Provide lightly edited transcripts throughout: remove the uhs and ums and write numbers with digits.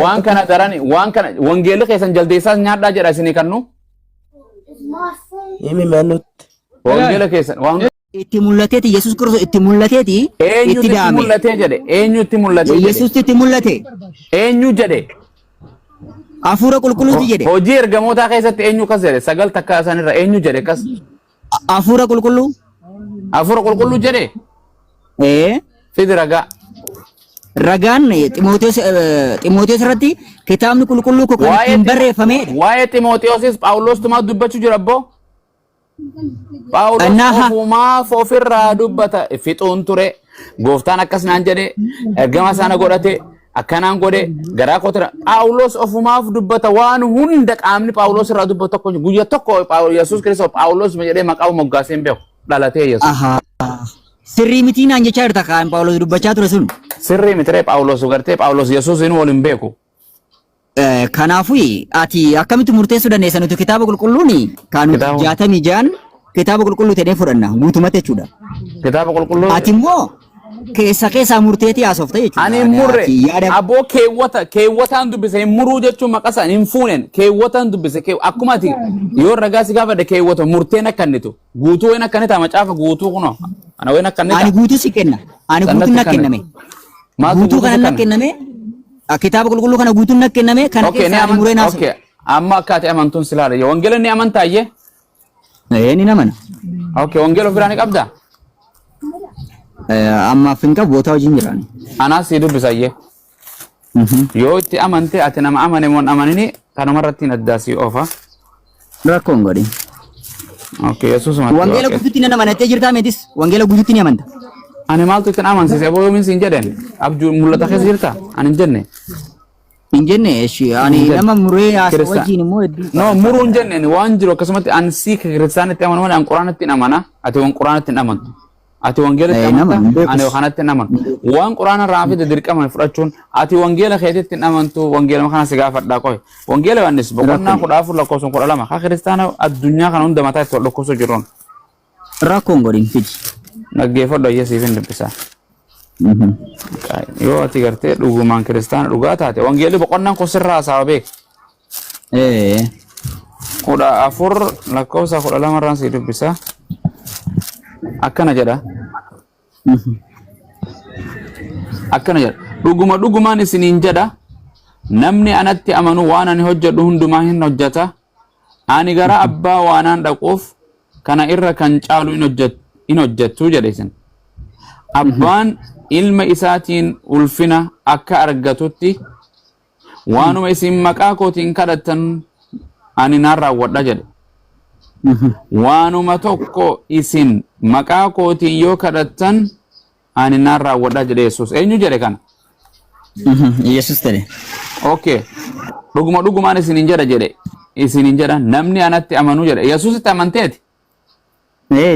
waan kana darani waan kana wangeela keessan jaldeessaa nyaadhaa jedha isinii kannu Himi manut. wangeela keessan waan itti mul'ateeti Yesuus Kiristoos itti mul'ateeti itti daame mul'atee jedhe eenyutti mul'atee Yesuus itti mul'ate eenyu jedhe hafuura qulqulluuti jedhe hojii ergamootaa keessatti eenyu kas jedhe sagal takka isaanirra eenyu jedhe kas hafuura qulqulluu hafuura qulqulluu jedhe fidi ragaa ragaan Ximootiyoos irratti kitaabni qulqulluu kan ittiin barreeffame waa'ee Ximootiyoos Phaawulos tumaa dubbachuu jira abbo Phaawulos ofumaaf ofirraa dubbata fixuun ture gooftaan akkas naan jedhe ergama sana godhate akkanaan godhe garaa kotira Phaawulos ofumaaf dubbata waan hunda qaamni Phaawulos irraa dubbatu tokko guyyaa tokko Yesuus Kiristoos Phaawulos jedhee maqaa moggaaseen beeku dhalatee Yesuus sirrii miti naan jechaa jirta kan Phaawulos dubbachaa ture sun sirrii miti Phaawulos gartee Phaawulos Yesuus inni waliin beeku kanaafuu ati akkamitti murteessuu dandeessa nuti kitaaba qulqulluun kan 66 kitaaba qulqulluu ta'ee fudhanna guutumatti jechuudha kitaaba qulqulluu ati immoo keessa murteetii haasofta jechuudha ani murre aboo keewwataan dubbise muruu jechuun maqasaan hin fuunen keewwataan dubbise akkuma ati yoo ragaa si gaafadhe keewwata murteen akkannitu guutuu ween akkannita macaafa guutuu kuno ana ween akkannita ani guutuu si kenna ani guutuu na kenname guutuu kana na kenname kitaaba qulqulluu kana guutuu na kenname kana keessa ani muree naasoo okay amma akkaataa amantuun silaala wangeela ni amantaayyee ni namana okay wangeela ofirraa ni qabda amma finka boota wajin jiraan anas si dubbisayyee yoo itti amante ati nama amane mon amanini kanumarratti naddaasii ofa rakkoon godhi okay Yesuus wangeela guutuutti nama amanatee jirtaa meetis wangeela guutuutti ni amanta ani maaltu itti amansiise aboo yoomiin siin jedhen abjuu mul'ata keessa jirta ani hin jenne eshi ani nama muree haasa wajjin immoo no muruu hin jenne waan jiru akkasumatti ani si kiristaanitti amanu malee ani quraanatti hin amana ati waan quraanatti hin amantu ati wangeelatti amanta ani kanatti hin amanu waan quraana irraa fide dirqama fudhachuun ati wangeela keetitti hin amantu wangeela kana si gaafadhaa qoy wangeela wannis boqonnaa 14 lakkoofsa 12 ha kiristaana addunyaa kana hunda mataa itti wal dhokkosu jiruun rakkoon godhin fidi naggeeffadhu ayyasiif hin dubbisaa yoo ati gartee dhugumaan kiristaana dhugaa taate wangeelli boqonnaan kun sirraa haasawa beek 14 lakkoofsa 12 irraan si dubbisaa akkana jedha dhugumaan isiniin jedha namni anatti amanu waan ani hojjedhu hundumaa hin hojjeta ani gara abbaa waanaan dhaquuf kana irra kan caalu in hojjettu jedhe isin abbaan ilma isaatiin ulfina akka argatutti waanuma isin maqaa kootiin kadhattan ani naan raawwadha jedhe waanuma tokko isin maqaa kootiin yoo kadhattan ani naan raawwadha jedhe Yesuus eenyu jedhe kana Yesuus jedhe okay dhugumaan isiniin jedha jedhe isiniin jedha namni anatti amanu jedhe Yesuus itti amanteeti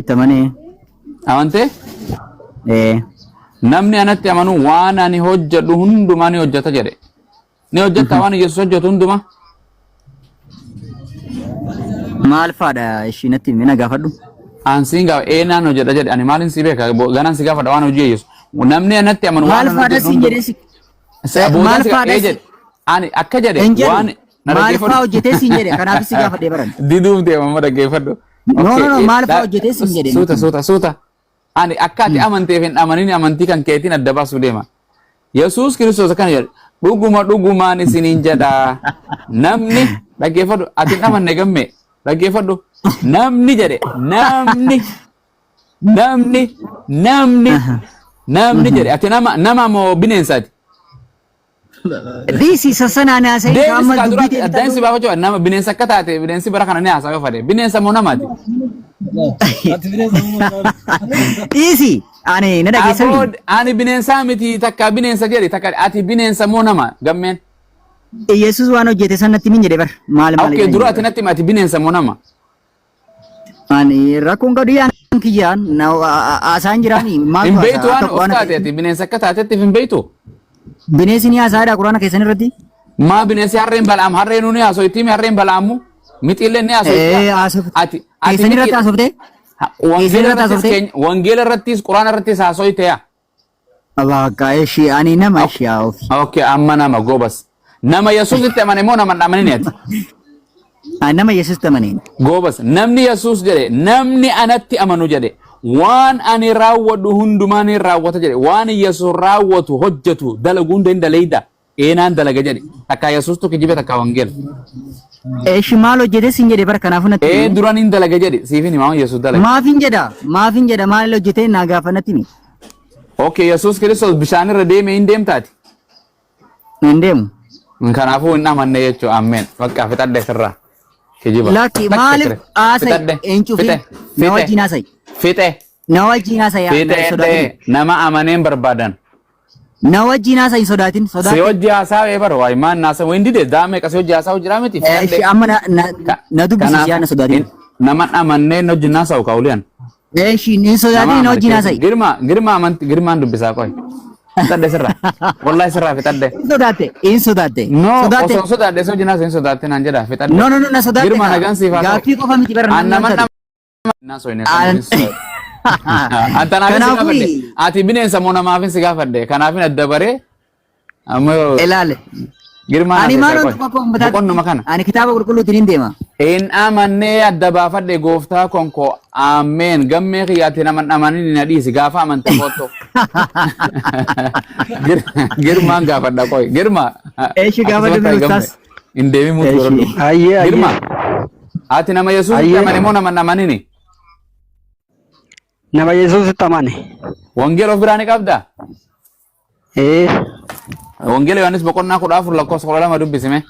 tamane amante namni anatti amanu waan ani hojjedhu hundumaa ni hojjeta jedhe ni hojjeta waan Yesuus hojjetu hundumaa maal faadha ishinatti mina gaafadhu ansiin gaafa eenaan hojjeta jedhe ani maalin si beeka ganaan si gaafadha waan hojii Yesuus namni anatti amanu waan faadha si jedhe maal faadha ani akka jedhe waan maal faa hojjetee si jedhe kanaaf si gaafadhe baran diduuf deema ma dhaggeeffadhu no maal faa hojjetee si jedhe suuta ani akka ati amanteef hin amanini amantii kan keetiin adda baasuu deema Yesuus Kiristoos akkana jedhe dhugumaan isiniin jedha namni dhaggeeffadhu ati hin amanne gamme dhaggeeffadhu namni jedhe namni jedhe ati nama moo bineensaati Disi sasana na sai kama dubite dansi ba facho nama bineensa akka taate bineensi bara kana ne haasawe fade bineensa moo namaati Disi ani na dage sami ani bineensa miti takka bineensa jedhe takka ati bineensa moo nama gammeen Yesus waan hojjete sanatti min jedhe bar maal okay dura ati natti mati bineensa moo nama ani rakkoon gadu yaan kiyyaan na asaan jirani maal hin beeytu waan of taate ati bineensa akka taatetti hin beeytu bineensi ni haasaadha quraana keessan irratti ma bineensi harreen balaam harreen ni haasoo itti harreen balaamu mixillee ni haasoo ati keessan irratti haasofte wangeela irrattis quraana irrattis haasoo ite ya abaaqa eshi ani nama eshi okay amma nama gobas nama Yesuusitti amane moo nama hin amaninati? Nama Yesuus amanin. Goobas namni Yesuus jedhe namni anatti amanu jedhe waan ani raawwadhu hundumaan hin raawwata jedhe waan Yesuus raawwatu hojjetu dalagu hunda hin daleeyda eenaan dalaga jedhe takka Yesuustu kijibe takka wangeela. Shimaal hojjete sin jedhe bara kanaafuu natti. Duran hin dalaga jedhe siifin himaa Yesuus dalaga. Maafin jedha maal hojjete naa gaafanatti ni. Okay Yesuus Kiristoos bishaanirra deeme hin deemtaati. Hin deemu. Kanaafuu hin amanne jechuudha ameen bakka fixadhe sirraa. Laki maaliif haasa'e eencuufi na wajjin haasa'e. Na wajjin haasa'e. Nama amaneen barbaadan. Na wajjin haasa'e sodaatin. Si hojii haasa'e bara waayee maan naasa waan dide daame qase hojii haasa'u jira miti. Amma na dubbisi yaa na sodaatin. Nama amaneen hojii haasa'u kaawuliyan. Ni sodaatin na wajjin haasa'e. Girmaan dubbisaa qoy. Fitadde sirraa. Wallahi sirraa fitadde. In sodaatte. No, osoo sodaadde soo jinaasa hin sodaatte naan jedha fitadde. No, na sodaatte. Girma nagaan siifaa. Gaaffii qofa miti bara nama Anta naafin si gaafadde. Ati bineensa moo namaafin si gaafadde. Kanaafin adda baree. Ilaale. Girma ani maal boqonnuma kana. Ani kitaaba qulqulluutiin hin deema. In amannee adda baafadde gooftaa konko ameen gammee kiyyaatti nama amanin na dhiisi gaafa amante kotto. Girmaan gaafadha qoy. Girma. Eeshi gaafadde ministaas. In deemi mutu godhu. Girma. Ati nama Yesuus itti amane moo nama amanini? Nama Yesuus itti amane. Wangeela of biraa ni qabda? Wangeela Yohaannis boqonnaa 14 lakkoofsa 12 dubbisime.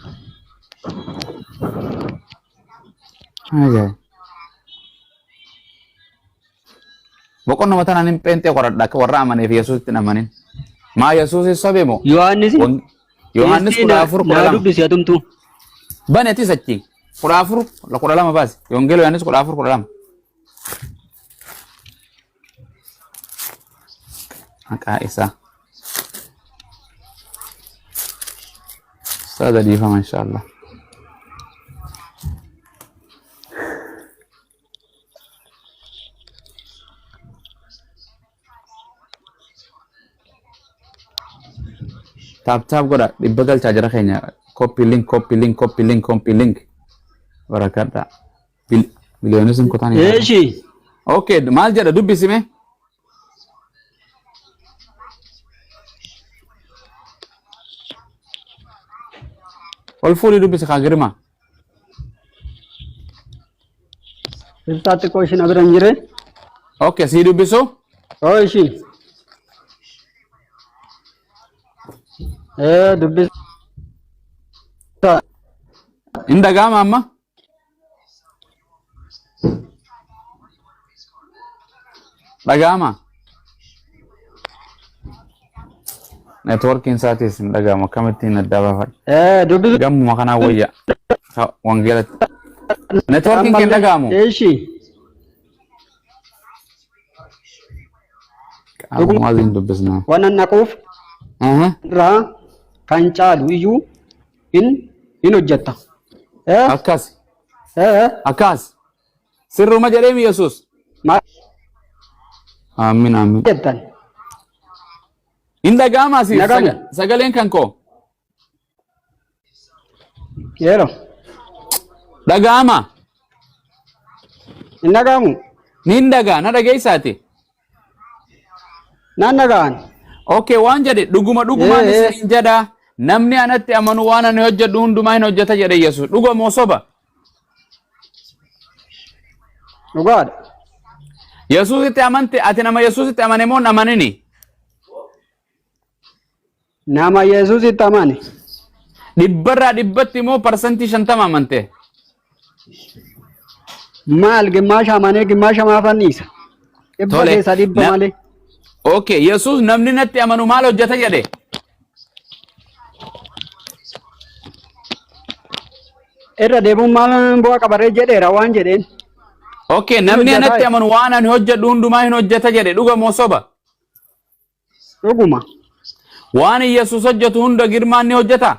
Boqonnaa mataan ani pheenxee qoradha akka warra amaneef Yesuus itti amanin. Maa Yesuus sobe moo? Yohaannis 14 dubbisi atumtu. Baneeti sachi 14 12 baasi. Wangeela Yohaannis 14 12. Maqaa isaa. Sada difama inshallah. Tap goda dibbagal charger keenya copy link barakadha bilionis kun kotani eeshi okay maal jedha dubbisime wal fuuli dubbisi ka girma Istati ko isin abiran jire okay si dubbisu eeshi dubbis inda gama amma dagama networking satis dagama kamitin adaba dubbis gamu makana waya wangela networking ken dagamu eeshi aku mazin dubbisna wannan naquf ra kan caalu iyyuu in hojjetta akkas sirruma jedheemi Yesuus amin jettan inda gama si sagaleen kan ko yero dagama indagamu nindaga na dhageessaati nan dagaan okay waan jedhe dhuguma isin jedha namni anatti amanu waan ani hojjedhu hundumaa hin hojjeta jedhe Yesuus dhuguma moo soba dhugaadha Yesuus itti amante ati nama Yesuus itti amane moo amanini nama Yesuus itti amane dhibbarraa dhibbatti moo parsantii 50 amante maal gimmaasha amanee gimmaasha maafanniisa dhibba keessa dhibba malee okay Yesuus namni natti amanu maal hojjeta jedhe irra deemuun maal bu'aa qabaree jedheera waan jedheen okay namni natti amanu waan ani hojjedhu hundumaa hin hojjeta jedhe dhuguma moo soba dhuguma waan Yesuus hojjetu hunda girmaan ni hojjeta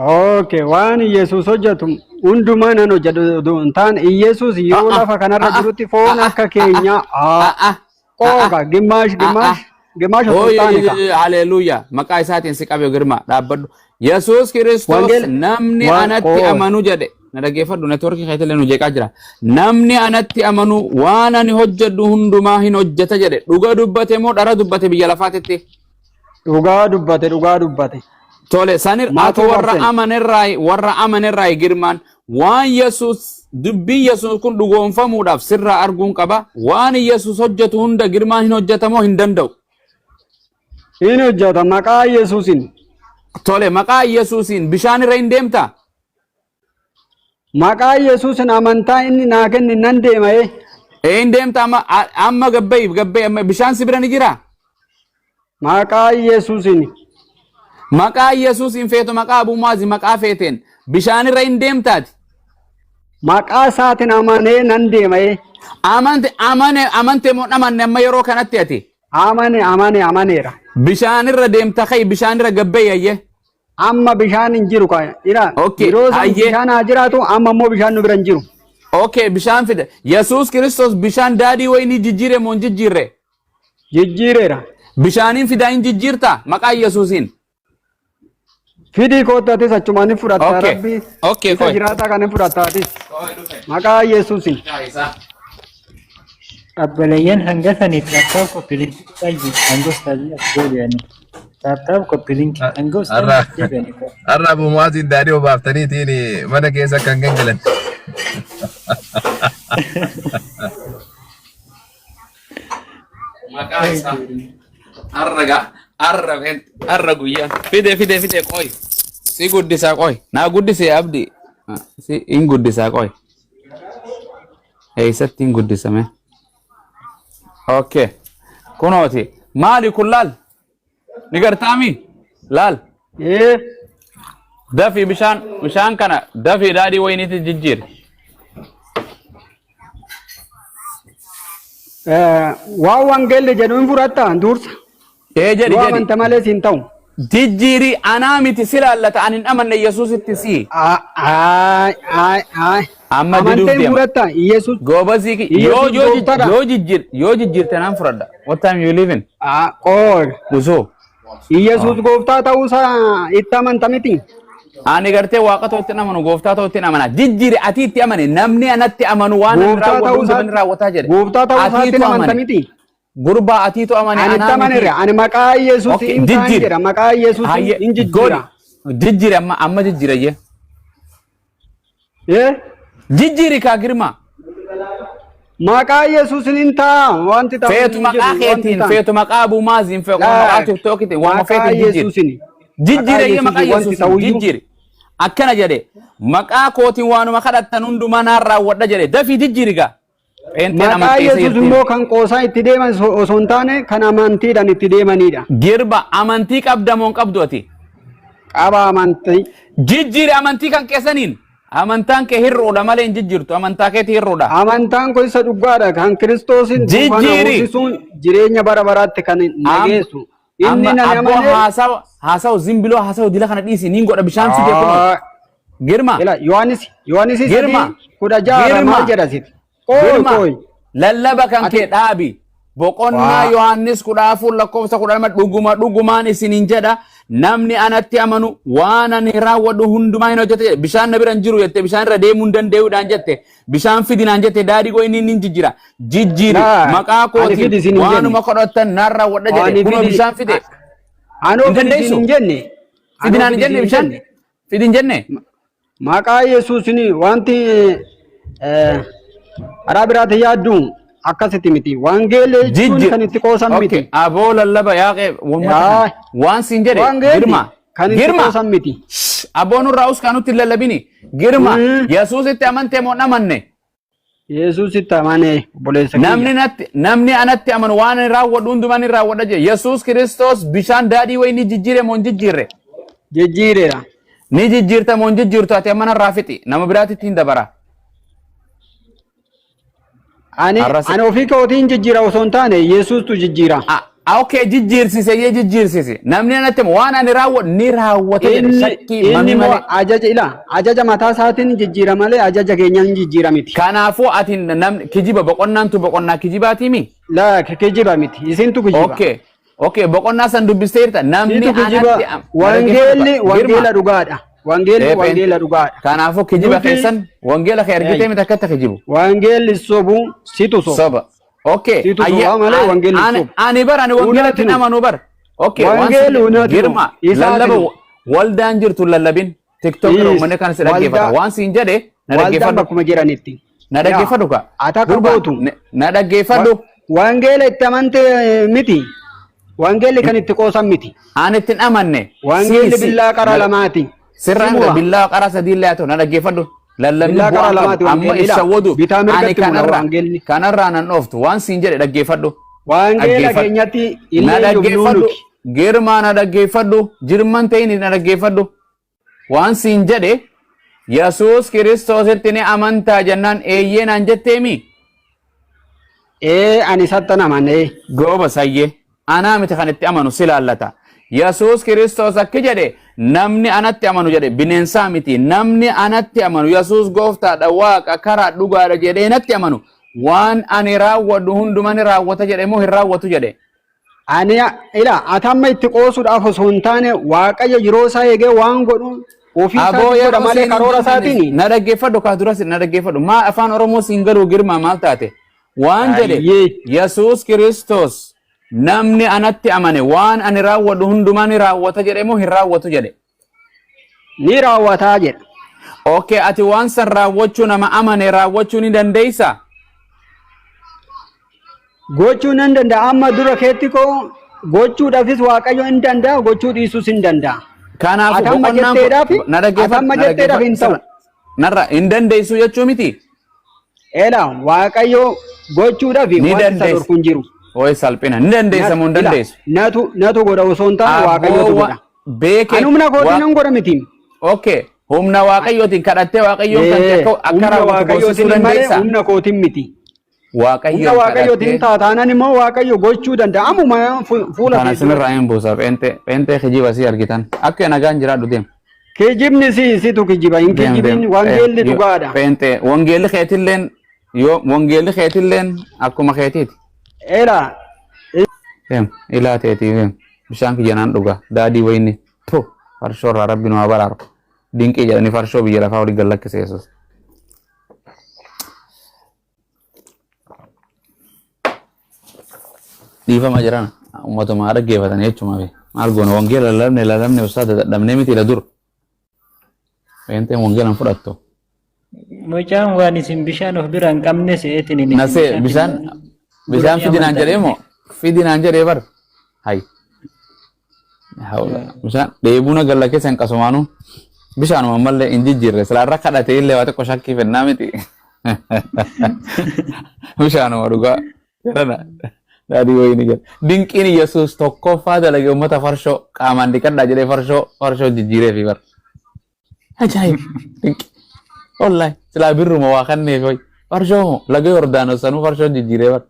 okay waan Yesuus hojjetu hundumaa nan hojjedhu taan Yesuus yoo lafa kanarra jirutti foon akka keenya qooqa gimaash ግማሽ Oh, sultaane ka. hallelujah. Maqaa isaatiin si qabe girma dhaabbadhu. Yesuus Kiristoos Wangel- namni wa- anatti oh. amanu jedhe. Na dhaggeeffadhu networkii keetillee nu jeeqaa jira. Namni anatti amanu waan ani hojjedhu hundumaa hin hojjeta jedhe. Dhuga dubbate moo dhara dubbate biyya lafaatitti? Dhugaa dubbate. Tole sanir ati 100%. warra amanerraa girmaan waan Yesuus dubbiin Yesuus kun dhugoomfamuudhaaf sirraa arguun qaba. Waan Yesuus hojjetu hunda girmaan hin hojjetamoo hin danda'u. Hin hojjeta maqaa Yesuusin. Tole maqaa Yesuusiin bishaan irra hin deemtaa? Maqaa Yesuusin amantaa inni naa kenne nan deema. Hin deemtaa amma gabbee amma bishaan si bira ni jiraa? Maqaa Yesuusin. Maqaa Yesuusiin feetu maqaa Abuumaazi maqaa feeteen bishaan irra hin deemtaati. Maqaa isaatiin amanee nan deema. Amante moo amanne amma yeroo kanatti ati? Amaneera. Bishaan irra deemta kai bishaan irra gabbee ayyee. Amma bishaan hin jiru ka. Okay, Yeroo isaan hayyee. bishaan haa jiraatu amma immoo bishaan nu bira hin jiru. Okay, bishaan fide. Yesuus Kiristoos bishaan daadhii wayinii jijjiire moo hin jijjiirre? Jijjiireera. Bishaaniin fidaa hin jijjiirtaa maqaa Yesuusiin. Fidii koottatis achumaan hin fudhatta Okay. rabbi. Okay, Isa koi. jiraataa kan hin fudhattaatis. Maqaa Yesuusin. Abboleeyyan hanga saniif laaptooп koppiliinkii qalbii hanga ustaazii as deebi'anii. Laaptooп koppiliinkii hanga ustaazii as deebi'anii. Har'a Abuumaaziin daadhii obaaftaniitiin mana keessa kan gangalan. Maqaa isaa. Arra guyyaa. Fide qoi. Si guddisaa qoi. Naa guddisee abdi. Si hin guddisaa qoi. Eessatti hin guddisame. Okay. Kunooti. Maali kun laal? Ni gartaami? Laal. Dafii bishaan kana dafii daadhii wayiniitti jijjiir. Waan wangeelli jedhu hin fudhatta dursa. Jedhi Yoo amanta malees hin ta'u. Jijjiiri anaa miti si laallata ani hin amanne Yesuusitti si. Amma diduuf Amanteen deema. fudhatta Yesuus. Goobasii Yesuus gooftaadha. yoo jijjiirte naan fudhadha. What time you living? Qood. Gusoo. Yesuus gooftaa ta'uusaa itti amanta miti. Ani gartee waaqa ta'utti hin amanu gooftaa ta'utti hin amana. Jijjiiri ati itti amane namni anatti amanu waan ani Gooftaa raawwatu hunda ta'uusaa- ni raawwataa jedhe. Gooftaa ta'uusaa Atiitu itti amanta amane. miti. Gurbaa atiitu amane Ani itti anaa miti. amaneera. Ani maqaa Yesuus Okay, hin ta'an jijjiiri. jedha. Maqaa Yesuus Hayyee, hin jijjiira. goodi. Jijjiiri amma jijjiirayyee. Eh? Jijjiiri kaa girma. Maqaa Yesuus hin ta'a. Wanti ta'u Feetu hin maqaa jiru, wanti keetiin, ta'a. feetu maqaa Abuumaaziin, feetu Laa, maqaa tiktookitiin, waan maqaa feetiin jijjiiri. Yesuusin. Jijjiiree maqaa Yesuusin wanti Yesuusin ta'uyyuu. jijjiiri. Akkana jedhe maqaa kootiin waanuma kadhattan hundumaa naan raawwadha jedhe dafii jijjiiri gaa. Maqaa Yesuus immoo kan qoosaa itti deeman osoo hin taane kan amantiidhaan itti deemanidha. Girba amantii qabda moo hin qabdu ati? Qaba amantii. Jijjiiri amantii kan keessaniin. Amantaan kee hir'uudha malee hin jijjiirtu. Amantaa keetii hir'uudha. Amantaan kun isa dhugaadha. Kan Kiristoosin duukaan Jijjiiri. hawwisuun jireenya bara baraatti kan nageessu. Inni Amma nama abboo malee. haasawu zimbiloo haasawu dila kana dhiisi niin godha bishaan fide kun. Girma. Yohaannis Girma. 16 maal jedha sitti? Qooy Girma. qooy. Lallaba kan kee dhaabi. Boqonnaa Waa. Yohaannis 14 lakkoofsa 12 dhugumaan isiniin jedha namni anatti amanu waan ani raawwadhu hundumaa hin hojjete jedhe. Bishaan na bira hin jiru jette bishaan irra deemuu hin danda'uudhaan jette bishaan fidinaan jette daadhii koo inni hin jijjiira. Jijjiiri Laa, maqaa ani fidi isin kootiin hin waanuma kadhattan naan raawwadha jedhe Ani kunoo fidi- bishaan fide. Anoo Hin fidi dandeessu? hin jenne. Fidinaan hin Anoo jenne fidi bishaan fidin jenne. Maqaa Yesuusin wanti karaa biraatti yaaddu akkasitti miti. Wangeellee jechuun kan itti qoosan miti. Aboo lallaba yaaqee Yaa. waan siin jedhe Wangeelli girma. kan itti Girma. qoosan miti. Abboon irraa us kanutti hin lallabini. Girma. Yesuusitti amantee moo namanne? Yesuusitti amanee obboleessa Namni anatti amanu waan ani raawwadhu hundumaan hin raawwadha jedhe. Yesuus Kiristoos bishaan daadhii wayii ni jijjiire moo hin jijjiirre? jijjiireera. Ni jijjiirta moo hin jijjiirtu ati amma narraa fixi. Nama biraatitti hin dabara. Ani Arrasa- ofii kootiin jijjiira osoo hin taane Yesuustu jijjiira. Okay, jijjiirsise yee jijjiirsise. Namni anatti waan ani raawwadhu ni raawwata jedhe. Shakkii Inni mami immoo malee. ajaja mataa isaatiin jijjiira malee ajaja keenya hin jijjiira miti. Kanaafuu ati namni kijiba boqonnaan tu boqonnaa kijibaatii mi? Laa kijiba miti. Isintu kijiba. Okay. Okay, boqonnaa san dubbisteerta namni Situ kijiba wangeela dhugaadha. Wangeela dhugaadha. Kanaafuu kijiba keessan wangeela kee argitee miti akkatti kijibu. Wangeelli sobu situ soba. Soba. Okay. Situ soba malee wangeelli sobu. Ani bar ani wangeela itti amanu bar. Okay. Wangeelli hunatu. Girma lallaba waldaan jirtu lallabin TikTok irra uummanni kan si dhaggeeffata. Waan siin jedhe na dhaggeeffadhu. Waldaan bakkuma jiranitti. Na dhaggeeffadhu ka. Ataka gootu. Na dhaggeeffadhu. Wangeela itti amante miti. Wangeelli kan itti qoosan miti. Ani ittiin amanne. Wangeelli billaa qara lamaati. Sirraan billaa qara sadii illee haa ta'u na dhaggeeffadhu. Lallabni bu'aa qabu amma isa wadu ani kanarraa nan dhooftu waan siin jedhe dhaggeeffadhu. Wangeela keenyatti illee dhaggeeffadhu. Girmaa na dhaggeeffadhu. Jirman ta'in na dhaggeeffadhu. Waan siin jedhe Yesuus Kiristoositti ni amantaa jennaan eeyyee naan jetteemi. Ani sattan amane. Gooba sayyee. Anaa miti kan itti amanu si laallata. Yesuus Kiristoos akki jedhe namni anatti amanu jedhe bineensaa miti namni anatti amanu Yesuus gooftaadha waaqa karaa dhugaadha jedhee natti amanu waan ani raawwadhu hundumaan raawwata jedhe moo hin raawwatu jedhe. Ani ila atamma itti qoosuudhaaf osoo hin taane waaqayyo yeroo isaa eegee waan godhu ofii isaa malee karoora isaatiin. Na dhaggeeffadhu kaa duras na dhaggeeffadhu maa afaan Oromoo siin garuu girmaa maal taate waan jedhe Yesuus Kiristoos namni anatti amane waan ani raawwadhu hundumaan raawwata jedhe moo hin raawwatu jedhe. Ni raawwataa jedhe. Okay, ati waan san raawwachuu nama amane raawwachuu ni dandeeysa? Gochuu nan danda'a amma dura keetti koo gochuudhaafis waaqayyo hin danda'a gochuu dhiisuus hin danda'a. Kanaafuu boqonnaan na dhaggeeffadhu hin ta'u. Narra hin dandeessu jechuu miti. Eela waaqayyo gochuudhaaf waan isa dorku hin jiru. Oye salphina ni dandeessa moo hin dandeessu? Natu godha osoo hin taane waaqayyotu godha. Ani humna kootiin nan godha miti. Okay, humna waaqayyootiin kadhattee waaqayyoon kan akka raawwatu goosisuu dandeessa. Humna kootiin miti. Waaqayyoon waaqayyootiin taataanan immoo waaqayyo gochuu danda'a. Ammuma fuula kana sinirraa hin buusa pheenxee kijiba si argitan akka nagaan jiraadhu deemu. Kijibni situ kijiba hin kijibin wangeelli dhugaadha. Pheenxee wangeelli keetilleen yoo wangeelli keetilleen akkuma keetiiti. Eela. Ilaa teetii bishaan kiyyanaan dhuga daadii wayini tu farshoo irraa rabbi nama baraaru dinqii jedhanii farshoo biyya lafaa olii gallakkise Yesuus. Dhiifama jiran uummatuma dhaggeeffatan jechuudha. Maal goona wangeela lallabne ustaata dadhabnee miti la dur. Feenteen wangeelan fudhattu. Mucaan waan isin bishaan of bira hin qabne se'eetiin inni. Nasee bishaan fidinaan jedhee moo fidinaan jedhee bar hay. Bishaan dheebuuna galla keessa hin qasumaanu bishaanuma ammallee hin jijjiirre silaarra kadhatee illee waa xiqqoo shakkii fennaa miti. Bishaanuma dhugaa jedhana. Daadii wayini jedha. Dinqiin Yesuus tokkoffaa dalage uummata farshoo qaamaan dhiqadhaa jedhee farshoo jijjiiree fi bar. Ajaa'ib dinqi. Wallahi silaa birruma waa kanneef hoy farshoo laga Yordaanos sanuu farshoo jijjiiree bar.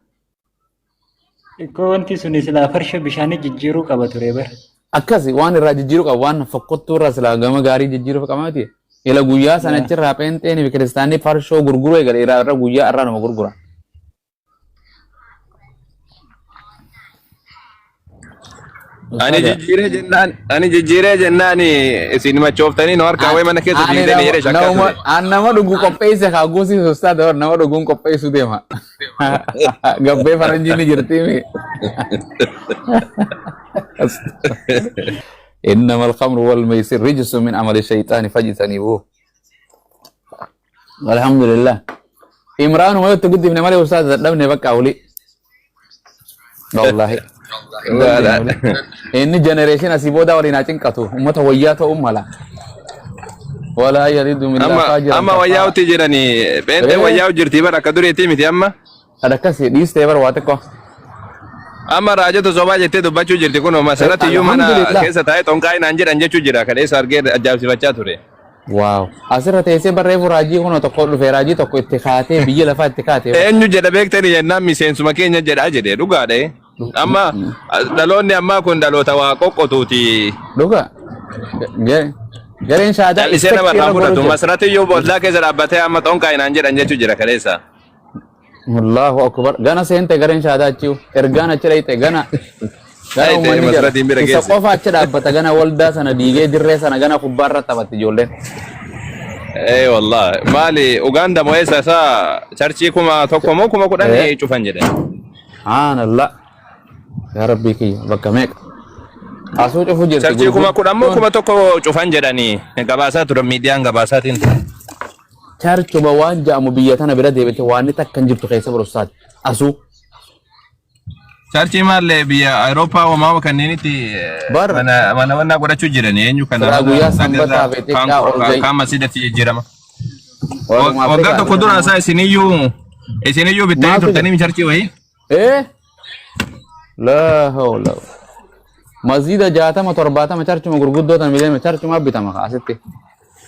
Ikkoo wanti suni silaa farshoo bishaanii jijjiiruu qaba ture bar. Akkasi waan irraa jijjiiruu qaba waan fokkottuu irraa silaa gama gaarii jijjiiruu qaba miti. Ila guyyaa sanachirraa pheenxeen fi kiristaanni farshoo gurguruu eegale irraa guyyaa irraa nama gurgura. Ani jijjiiree jennaan isin machooftanii nu harkaa wayi mana keessa fiigdanii jedhee shakkaa ture. Nama dhuguu qopheesse kaa goosisu ustaata nama dhuguun qopheessu deema. Gabbee faranjii ni jirti. إنما الخمر والميسر رجس من عمل الشيطان فاجتنبوه. الحمد لله. إمران هو تقدم من مالي أستاذ دمني بقى أولي. والله. Ini generation asii booda waliin haa cinqatu ummata wayyaa ta'uu mala. Walaa yalidu min lafaa amma wayyaa'utti jedhanii beentee wayyaa'u jirtii bara akka dureetii miti amma. Adakkas dhiistee bara waa xiqqoo. Amma raajota sobaa jettee dubbachuu jirti kun masarratti iyyuu mana keessa taa'ee xonqaa'ii naan jedhan jechuu jira kaleessa argee ajaa'ibsifachaa ture. Waaw asirra teessee barreeffu raajii kun tokko dhufee raajii tokko itti kaatee biyya lafaa itti kaatee. Eenyu jedha beektanii jennaan miseensuma keenya jedhaa jedhee dhugaadha. Amma dhaloonni ammaa kun dhaloota waa qoqqotuuti. Dhuga. Gareen shaadaa isee nama irraa fudhatu masarratti iyyuu boollaa keessa dhaabbatee amma xonqaa'ii naan jedhan jechuu jira kaleessa. Allahu akbar gana seente gareen shaadaa achiu ergaan achi dhayite gana Gara Ay, uummanni masarra jira. diimbira Isa geesse. qofa achi dhaabbata gana waldaa sana diigee dirree sana gana kubbaarra taphatti ijoolleen. والله مالي Uganda mo'eessa isaa charchii kuma tokko moo kuma kudhan cufan jedhan. Subhaanallah. Yaa Rabbii kiyya bakka meeqa? Asuu cufu jirti. Charchii kuma kudhan moo kuma tokko cufan jedhanii gabaasaa turan miidiyaan gabaasaatiin. Charchuba waan ja'amu biyya tana bira deebite waan ni takkan jirtu keessa barumsaati. Asuu. Charchii maallee biyya Awurooppaa homaa kanneenitti mana wannaa godhachuu jiran eenyu kana guyyaa sanbataa fi xiqqaa ol gahi. Kaan masjidatti jijjiirama. Waggaa tokko dura isaa isiniyyuu bittanii turtanii charchii wayii. La hawla. Masjida 60-70 charchuma gurguddootan miidhame charchuma bitama asitti.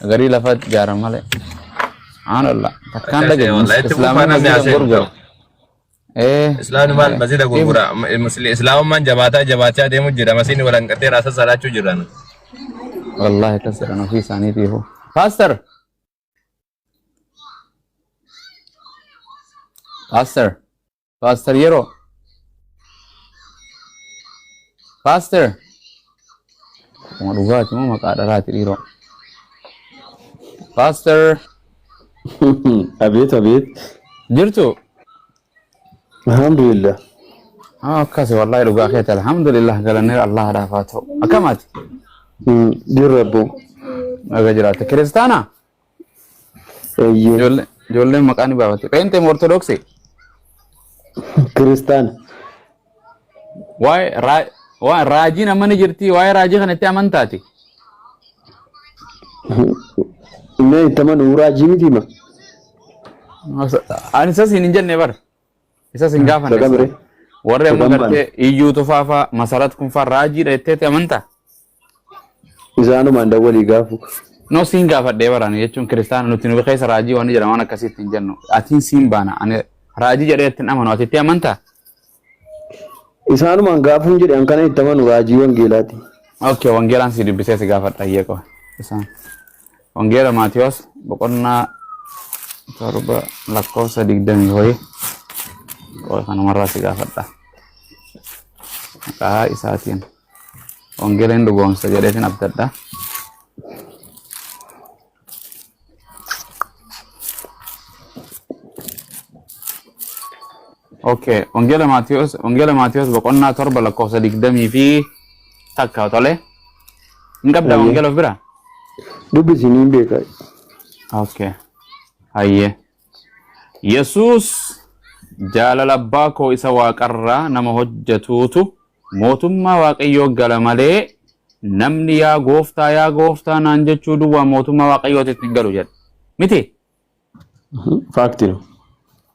Garii lafa ijaaran malee. Subhaanallah. Takkaan dhageenye. Islaamaa masjida gurgura. Islaamni maal masjida gurgura. Islaamummaan jabaachaa deemu jira. Masjidni walanqatee raasa salaachuu jiran. Wallahi kasiran ofii isaaniitiifu. Pastor. Pastor yeroo. Pastor. Kuma dhugaati moo maqaa dharaati dhiiroo. Pastor. Abet. Jirtu. Alhamdulillah. Akkasi wallahi dhugaa keeti alhamdulillah galannee Allah dhaafaa ta'u. Akkamaati? Jirrabbo. Naga jiraate. Kiristaana? Ijoolleen maqaan baafate. Pheenxee moo Ortodoksii? Kiristaana. Waa'ee raajii nama ni jirti. Waa'ee raajii kanatti amantaati. Inni itti amanu raajii miti ma. Ani isas hin jenne bara. Isas hin gaafanne. Warri amma gartee iyyuu tufaafaa masarat kunfaa raajiidha jetteeti amantaa? Isaanumaan dawwalii gaafu. No siin gaafadhee baraan jechuun kiristaana nuti nu keessa raajii waan jedhamu waan akkasitti hin jennu. Atiin siin baana. Ani raajii jedhee ittiin amanu ati itti amantaa? Isaanumaan gaafuun jedhe an kana itti amanu raajii wangeelaati. Okay, wangeelaan si dubbisee si gaafadha iyyee qaba. Isaan. Wangeela Maatiyos boqonnaa 7 lakkoofsa 20 wayii. Kanumarraa si gaafadha. Maqaa isaatiin. Wangeela hin dhugoomsa jedheetiin abdadha. Okay, Wangeela Maatiyos boqonnaa 7 lakkoofsa 20 fi takka tole. Hin qabdaa wangeela of bira? Dubbisiin hin beekaa. Okay. Hayyee. Yesuus jaalala abbaa koo isa waaqarraa nama hojjetuutu mootummaa waaqayyoo gala malee namni yaa gooftaa naan jechuu duwwaa mootummaa waaqayyootitti hin galu jedha. Miti? Faaktiin.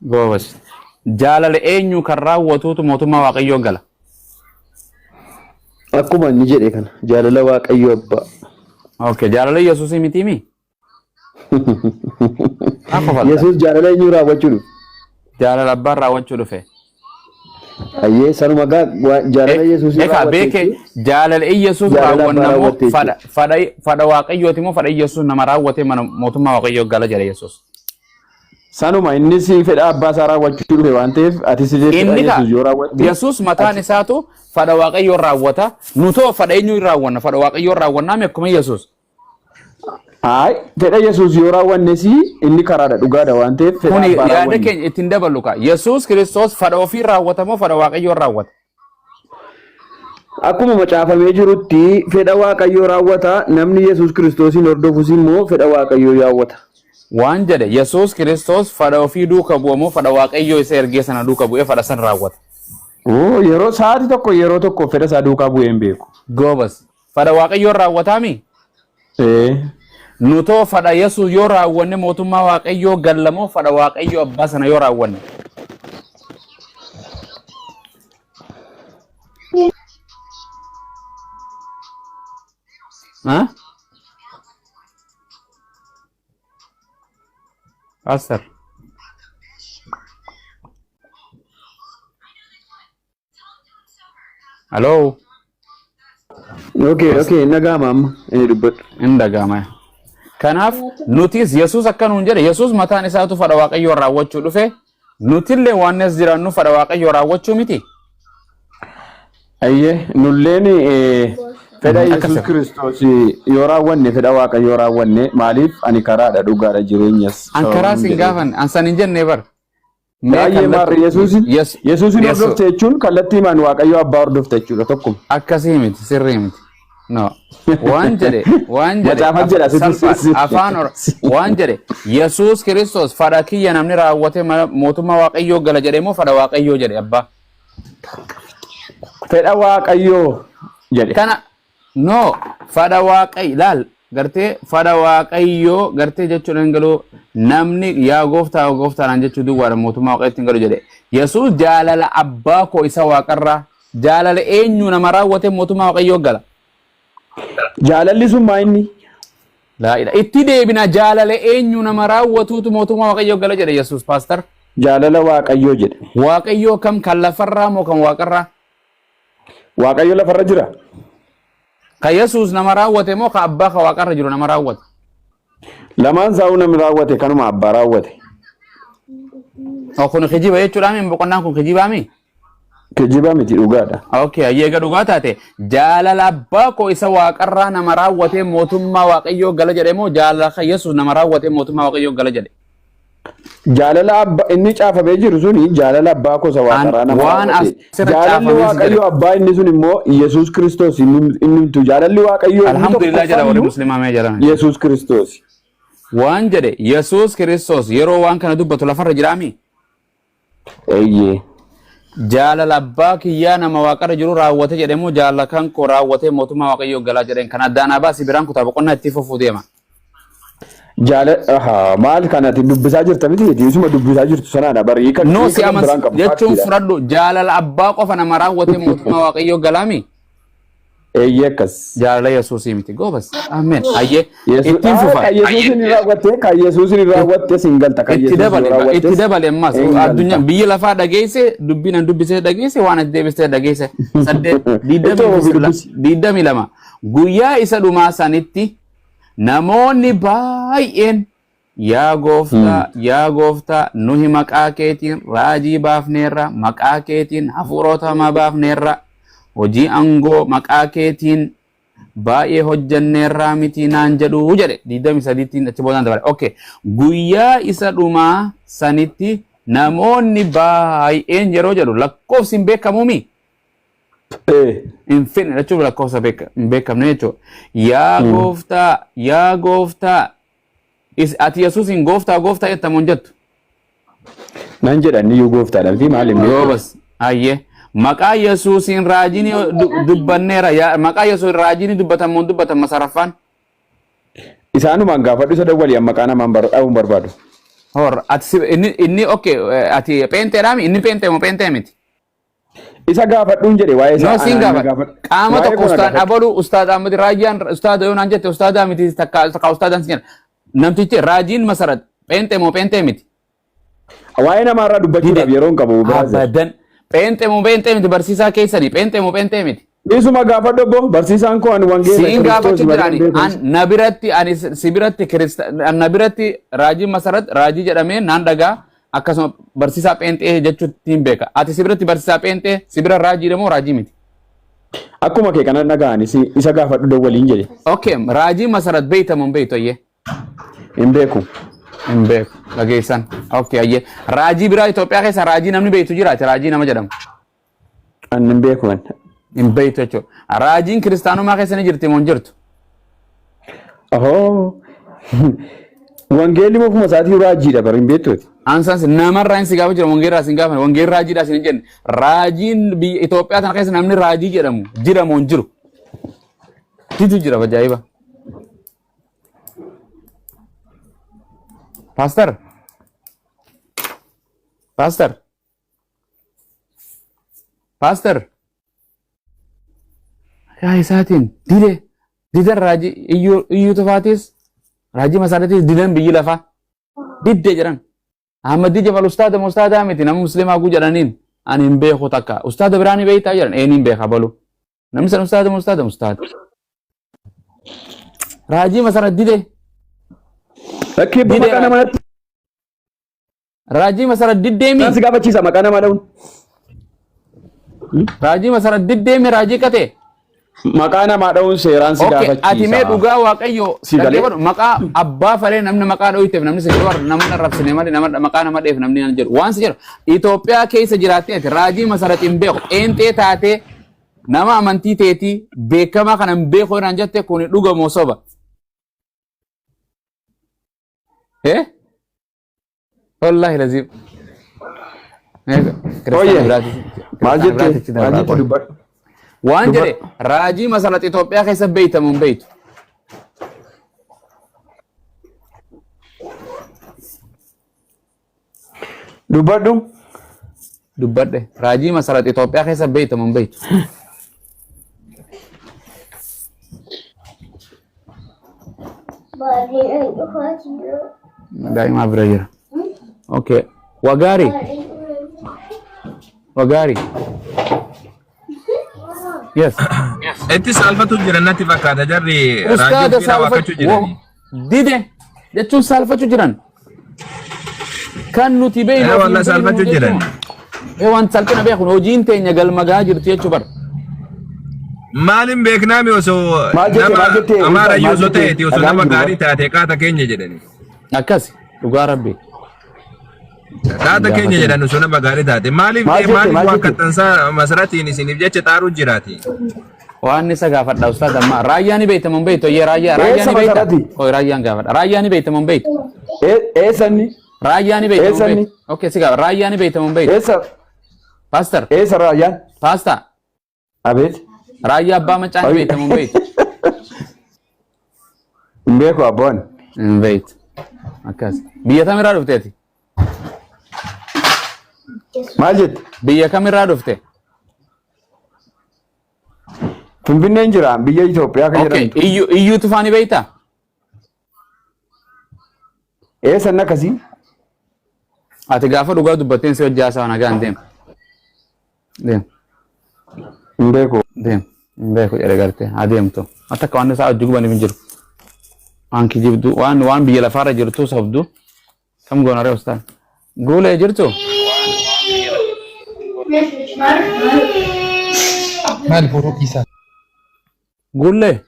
Goobas. Jaalala eenyu kan raawwatuutu mootummaa waaqayyoo gala. Akkuma inni jedhe kana jaalala waaqayyoo abbaa. Okay, jaalala Yesuusii miti mi? Yesuus jaalala eenyu raawwachuu dhufe? Jaalala abbaan raawwachuu dhufe. Ayyee sanuma jaalala Yesuus raawwate. Beeke jaalala Yesuus raawwannamoo fadha waaqayyooti moo fadha Yesuus nama raawwate mana mootummaa waaqayyoo gala jedha Yesuus. Sanuma inni si fedha abbaa isaa raawwachuu dhufe waan ta'eef ati si fedha Yesuus yoo raawwatte. Yesuus mataan isaatu fadha waaqayyoo raawwata. Nutoo fadha eenyu raawwanna fadha waaqayyoo raawwannaa akkuma Yesuus. Hai, fedha Yesuus yoo raawwanne si inni karaadha dhugaadha waan ta'eef fedha abbaa raawwanne. Yaada keenya ittiin dabalu ka. Yesuus Kiristoos fadha ofii raawwata moo fadha waaqayyoo raawwata? Akkuma macaafamee jirutti fedha waaqayyoo raawwata namni Yesuus Kiristoosiin hordofus immoo fedha waaqayyoo raawwata. Waan jedhe Yesuus Kiristoos fadha ofii duuka bu'a moo fadha waaqayyoo isa ergee sana duuka bu'ee fadha san raawwata? Yeroo sa'aatii tokko yeroo tokko fedha isaa duukaa bu'ee hin beeku. Goobas. Fadha waaqayyoo raawwataami? Nutoo fadha Yesuus yoo raawwanne mootummaa waaqayyoo gallamoo fadha waaqayyoo abbaa sana yoo raawwanne? Pastor. Hello. Okay, nagama amma inni dubbadhu. Indagama. Kanaaf nutis Yesuus akka nuun jedhe Yesuus mataan isaatu fadha waaqayyoo raawwachuu dhufe nutillee waan as jiraannu fadha waaqayyoo raawwachuu miti. Ayyee nulleen fedha Yesuus Kiristoos yoo raawwanne fedha Waaqa yoo raawwanne maaliif ani karaadha dhugaadha jireenyas. An karaa sin gaafan an san hin jenne bar. Baay'ee maarri Yesuusin hordofte jechuun kallattii maan Waaqayyo abbaa hordofte jechuudha tokkuma. Akkasii miti sirrii miti. No. Waan jedhe Macaafa jedha afaan waan jedhe Yesuus Kiristoos fedha kiyya namni raawwate mootummaa Waaqayyoo gala jedhe moo fedha Waaqayyoo jedhe abbaa. Fedha Waaqayyoo jedhe. Kana no fedha Waaqayyo laal gartee fedha Waaqayyoo gartee jechuun hin galu namni yaa gooftaa gooftaan jechuu duwwaadha mootummaa Waaqayyootti hin galu jedhe. Yesuus jaalala abbaa koo isa waaqarraa jaalala eenyu nama raawwate mootummaa Waaqayyoo gala. Jaalalli sun maa inni? Laa'idha. Itti deebina jaalala eenyu nama raawwatuutu mootummaa Waaqayyoo gala jedhe Yesuus paastar. Jaalala Waaqayyoo jedhe. Waaqayyoo kam kan lafarraa moo kan waaqarraa? Waaqayyo lafarra jira. Ka Yesuus nama raawwate moo ka abbaa ka waaqarra jiru nama raawwate? Lamaan isaa'uu namni raawwate kanuma abbaa raawwate. Kun kijiba jechuudha min boqonnaan kun kijibaa mi? Kijiba miti dhugaadha. Okay, eega dhugaa taate jaalala abbaa koo isa waaqarraa nama raawwate mootummaa Waaqayyoo gala jedhe moo jaalala ka Yesuus nama raawwate mootummaa Waaqayyoo gala jedhe? Jaalala abbaa inni caafamee jiru suni jaalala abbaa koo isa waaqarraa nama raawwate. Jaalalli Waaqayyoo abbaa inni sun immoo Yesuus Kiristoos inni jaalalli Waaqayyoo alhamdulillah jedha warri muslimaa mee jedhan. Yesuus Kiristoos. Waan jedhe Yesuus Kiristoos yeroo waan kana dubbatu lafarra jiraami? Eeyyee. Jaalala abbaa kiyyaa nama waaqarra jiru raawwate jedhe moo jaalala kan koo raawwate mootummaa Waaqayyoo galaa jedheen kan addaan abaasi biraan kutaa boqonnaa itti fufuu deema. Maal kanatti dubbisaa jirta miti isuma dubbisaa jirtu sanaadha barii kan no si amas jechuun fudhadhu jaalala abbaa qofa nama raawwate mootummaa Waaqayyoo galaami. Eeyyee akkas. Jaalala Yesuusii miti goobas. Amen. Ayyee ittiin fufa. Kan Yesuusin raawwatte siin galta kan itti dabale ammas addunyaa biyya lafaa dhageesse dubbiin an dubbisee dhageesse waan ati deebistee dhageesse 22 guyyaa isa dhumaa sanitti namoonni baay'een yaa gooftaa nuhi maqaa keetiin raajii baafneerra maqaa keetiin hafuurota hamaa baafneerra hojii aangoo maqaa keetiin baay'ee hojjanneerraa miti naan jedhu jedhe 23tiin achi boodaan dabale. Okay. Guyyaa isa dhumaa sanitti namoonni baay'een yeroo jedhu lakkoofsi hin beekamuumi. Infinite jechuun lakkoofsa hin beekamne jechuudha. Yaa gooftaa ati Yesuusin gooftaa jettamu hin jettu. Nan jedhan iyyuu gooftaadhaan fi maal hin beeku. Ayyee. Maqaa Yesuusin raajiin dubbanneera. Maqaa Yesuusin raajiin dubbatamu dubbatan masaraffaan. Isaanumaan gaafadhu isa dawwaliin maqaa namaan dhabuun barbaadu. Inni ati peenteedhaami inni peentee miti. Isa gaafadhuun jedhe waa'ee isaa. Siin gaafadhu. Qaama tokko ustaad abaluu ustaad Ahmad Raajiyaan ustaad yoonaan jette ustaadaa miti takka ustaadaan si jedha. Namtichi raajiin masarat peentee miti. Waa'ee namaarraa dubbachuudhaaf yeroo hin qabu. Abadan. Peentee miti barsiisaa keessanii peentee miti. Isuma gaafadhu obbo barsiisaan koo ani wangeela siin gaafachuu jiraani na biratti ani si biratti na biratti raajii masarat raajii jedhamee naan dhagaa akkasuma barsiisaa peentee jechuutiin beeka. Ati si biratti barsiisaa peentee si bira raajii demoo raajii miti. Akkuma kee kana dhagaani isa gaafadhu dawwaliin jedhe. Okay, raajii masarat beeytamu hin beeytu ayyee. Hin beeku. Hin beeku dhageessan. Okay ayyee. Raajii biraa Itoophiyaa keessa raajii namni beeytu jiraate raajii nama jedhamu. Ani hin beeku man. Hin beeytu jechuudha. Raajiin kiristaanummaa keessa ni jirti moo hin jirtu? Wangeelli mofuma isaatii raajiidha bara hin beektuuti. Ansans namarraa hin si gaafa jira wangeerraa si gaafa wangeerri raajiidhaa sin jenne raajiin biyya Itoophiyaa tana keessa namni raajii jedhamu jira moo hin jiru? Titu jira ajaa'iba. Pastor. Yaa isaatiin didan raajii iyyuu tufaatis raajii masaaratis didan biyyi lafaa didde jedhan. Ahmad Jabal ustaada miti nama muslimaa guu jedhaniin ani hin beeku takka ustaada biraanii beeytaa jedhan hin beeka balu. Namni san ustaada. Raajii masaara dide. Bakki maqaa namatti. Raajii masaara diddeemi. Taasi gaafachiisa maqaa nama dha'uun. Raajii masarat diddeeme raajii kate. Maqaa namaa dha'uun seeraan si Okay, ati gaafachiisa. mee dhugaa waaqayyo Si galee? maqaa abbaa falee namni maqaa dhooyteef namni si war namni rabsine malee nama maqaa nama dheef namni nan jedhu waan si jedhu Itoophiyaa keessa jiraattee ati raajii masarat hin beeku eentee taatee nama amantii teetii beekamaa kana hin beeku irraan jette kun dhugamoo soba. Wallahi lazim. Oye, maal jette dubbadhu. Waan jedhe raajii masarat Itoophiyaa keessa beeytamu hin beeytu. Dubbadhu. Dubbadhe raajii masarat Itoophiyaa keessa beeytamu hin beeytu. Daa'ima bira jira. Okay. Wagaari. Wagaari. Yes. Itti saalfatu jira natti fakkaata jarri Ustaada raajii fiira waakachuu jirani. Dide jechuun saalfachuu jiran. Kan nuti beeynu. Wallah saalfachuu jiran. Waan salphina beekun hojiin teenya galmagaa jirti jechuu bara. Maalin beeknaami osoo Maal jette? Amaara iyyuu osoo ta'eeti osoo nama gaarii taate qaata keenya jedhani. Akkas dhugaa rabbi. Qaata keenya jedhan osoo nama gaarii taate maaliif Maal jette? waan kattansaa masaratiin isiniif jecha xaaruu jiraati. Waan isa gaafadha ustaad amma raayyaan ni beeytamu hin beeytu yee raayyaan Eessa ni beeyta. masarati? Oy raayyaan gaafadha raayyaan ni beeytamu hin beeytu. Eessanni? Raayyaan ni beeytamu hin Eessanni? beeytu. Okay si gaafa raayyaan ni beeytamu hin beeytu. Eessa? Pastor Eessa raayyaan? Pastor Abeet. raayyaa abbaa macaan ni beeytamu hin beeytu. Hin beeku abboon. Hin beeytu. Akkas biyya kamirraa dhufteeti? Maal jette? Biyya kamirraa dhufte? Finfinneen jira biyya Itoophiyaa kan Okay jedhamtu. iyyuu tufaani beeyta? Eessan akkasii? Ati gaafa dhugaa dubbatteen si hojii haasawa nagaan deem. Deem. Hin beeku. Deem. Hin beeku jedhe gartee haa deemtu. Ati akka waan isaa hojii gubanii hin jiru. Waan kijibdu waan biyya lafaarra jirtu sobdu. Kam goonaree ustaan. Guulee jirtu? Maal boroo isaa? Guulee.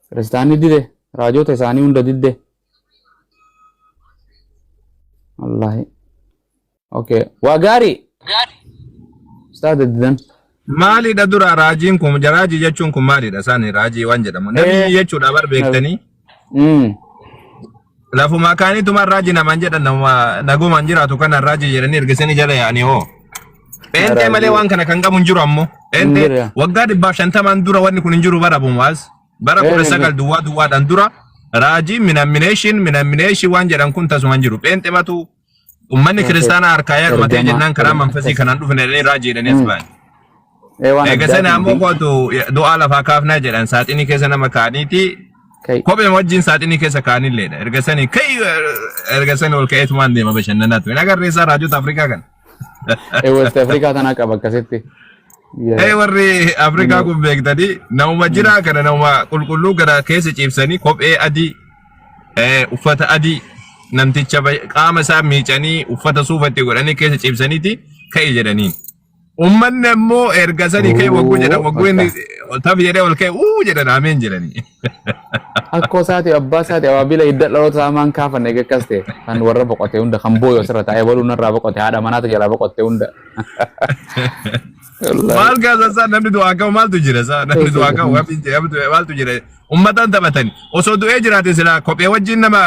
Kiristaanni dide. Raajota isaanii hunda didde. Wallahi. Okay. Waa gaarii. Ustaada didan. Maalidha dura raajiin kun raajii jechuun kun maalidha isaan raajii waan jedhamu namni jechuudha bar beektanii lafuma kaanituma raajii namaan jedhan nagumaan jiraatu kana raajii jedhanii ergisanii jala yaa'anii hoo Ente malee waan kana kan qabu hin jiru ammoo ente waggaa 150 dura wanni kun hin jiru bara bumaas bara 19 duwwaadhaan dura raajii minammineeshin waan jedhan kun tasuma hin jiru ente matu ummanni kiristaanaa harkaa yaadmatee jennaan karaa manfasii kanaan dhufne raajii jedhanii as ba'an. Eegasanii ammoo kootu du'aa lafaa kaafnaa jedhan saaxinii keessa nama kaaniiti kophee wajjin saaxinii keessa kaanilleedha ergasanii ol ka'eetumaan deema bashannanaatu hin agarreessaa raajota Afrikaa kan. West Afrikaa tana qaba akkasitti. Warri Afrikaa kun beektanii namuma jiraa kana namuma qulqulluu gara keessa ciibsanii kophee adii uffata adii namticha qaama isaa miicanii uffata suufatti godhanii keessa ciibsaniiti ka'e jedhaniin. Ummanni ammoo erga sanii ka'e wagguu jedhan wagguu inni taf jedhee ol ka'e jedhan ameen jedhanii. Akkoo isaati abbaa isaati abaabila hidda dhaloota saamaan kaafanne akkas ta'e kan warra boqote hunda kan booyoo asirra taa'ee baluu narraa boqote haadha manaatu jalaa boqote hunda. Maal gaazexaa namni du'aa qabu maaltu jira saa namni du'aa qabu maaltu jira ummataan taphatanii osoo du'ee jiraate silaa kophee wajjin nama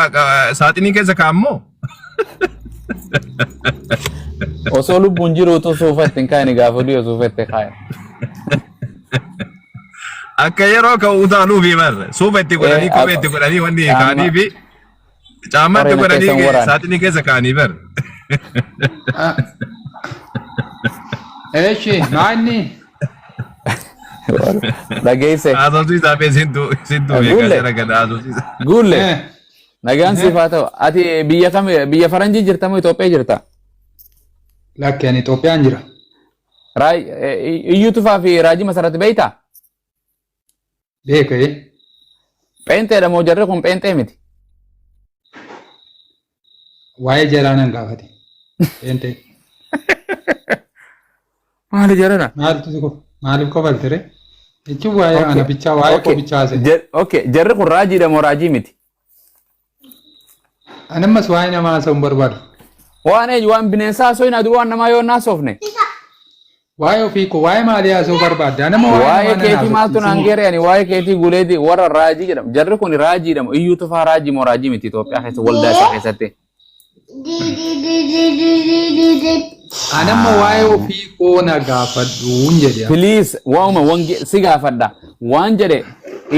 saaxinii keessa kaa'ammoo. Osoo lubbuun jiruutu suufatti hin kaa'e gaafa du'e suufatti kaa'e. Akka yeroo ka'u utaaluu fi marra suufa itti godhanii kophee itti godhanii wanni kaanii fi caammaa itti godhanii saaxinii keessa kaanii bar. Eeshi maanni? Dhageesse. Haasoftuu isaa fi sintuu beekaa jira gada haasoftuu isaa. Guulle. Nagaan siif haa ta'u. Ati biyya faranjii jirta moo Itoophiyaa jirta? Lakki ani Itoophiyaan jira. Iyyuu tufaa fi raajii masarratti beeytaa? Beekee. Pheenxeedha moo jarri kun pheenxee miti? Waa'ee jalaa nan gaafate. Pheenxee. Maali jarana? Maaliif kofaltire? Jechuun waa'ee ana bichaa waa'ee koo bichaa se. Okay, jarri kun raajiidha moo raajii miti? Anammas waa'ee namaa haasa'uun barbaadu. Waan bineensaa soo hin aduu waan namaa yoo naasofne. Waa'ee ofii koo waa'ee maalii haasa'uu barbaadda? Waa'ee keetii maaltu naan geere ani waa'ee keetii guleetii warra raajii jedhamu. Jarri kun raajii jedhamu. Iyyuu tufaa raajii moo raajii miti Itoophiyaa keessa waldaa isaa keessatti. Anamma waa'ee ofii koo na gaafadhuun jedhe. Please waa'uma si gaafadha. Waan jedhe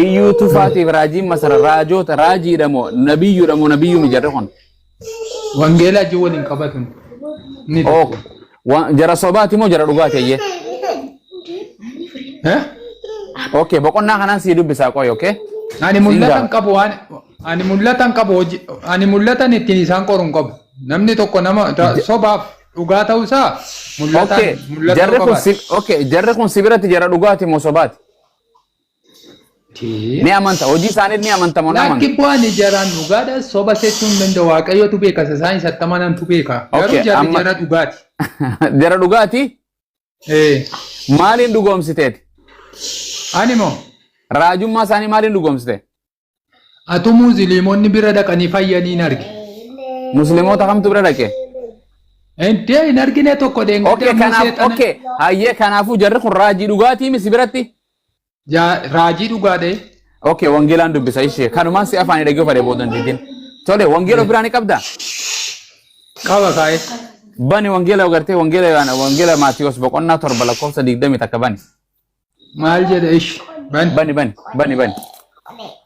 iyyuu tufaatiif raajiin masara raajoota raajiidha moo nabiyyuudha moo nabiyyuu jarri kun. Wangeelaa jiru waliin qabatun. Jara sobaati moo jara dhugaati ayyee? Okay, boqonnaa kanaan sii dubbisaa qoy, okay? Ani mul'atan qabu waan ani mul'atan qabu ani mul'atan ittiin isaan qoruun qabu. Namni tokko nama sobaaf dhugaa ta'uu isaa mul'atan jarri kun sibiratti jara dhugaati moo sobaati? Ni amanta hojii isaanii ni amanta moo nama? Lakki bu'aani jaraan dhugaadha soba seechuun danda'u waaqayyotu beeka isaan isatti amanantu beeka. Garuu jara dhugaati. Jara dhugaati? Maaliin dhugoomsiteeti? Ani moo? Raajummaa isaanii maaliin dhugoomsite? Atu musliimonni bira dhaqanii fayyanii arge. Musliimoota kamtu bira dhaqe? Entee hin argine tokko deengate. Okay, hayyee kanaafuu jarri kun raajii dhugaatii misi biratti? Raajii dhugaadhe. Okay, wangeelaan dubbisa ishee. Kanumaan si afaan dhagee fadhe boodan diidin. Tole, wangeela biraanii qabdaa? Qaba kaa'e. Bani wangeela agartee wangeela Maatiyos boqonnaa 7 lakkoofsa 20 takka bani. Maal jedhe ish? Bani.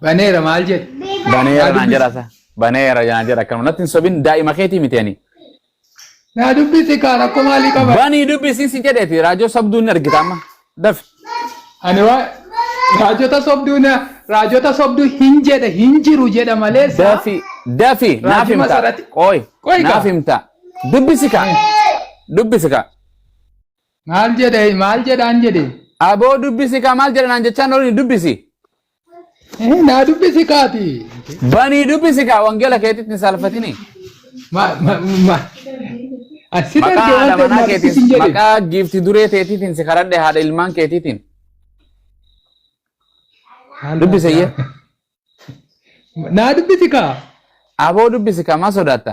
Baneera maal jedhe? Baneera naan jedhasa. Baneera naan jedha kanumatti hin sobin daa'ima keetii miti ani. Naa dubbisi kaan akkuma maalii qaba? Bani dubbisi si jedheeti raajoo sabduu ni argita amma. Dafi. Ani waa raajota sobduu hin jiru jedha malee. Dafi naaf himta. Qoy naaf himta. Dubbisi ka. Maal jedhaan jedhe? Aboo dubbisi ka maal jedhan jechaan oolni dubbisi. Naa dubbisi kaati. Banii dubbisi ka wangeela keetitti salfatini. Asin arge wanta dubbisi jedhe. Maqaa giifti duree teetiitiin si karadhe haadha ilmaan keetiitiin. Dubbisayye. Naa dubbisi ka. Aboo dubbisi ka maa sodaatta?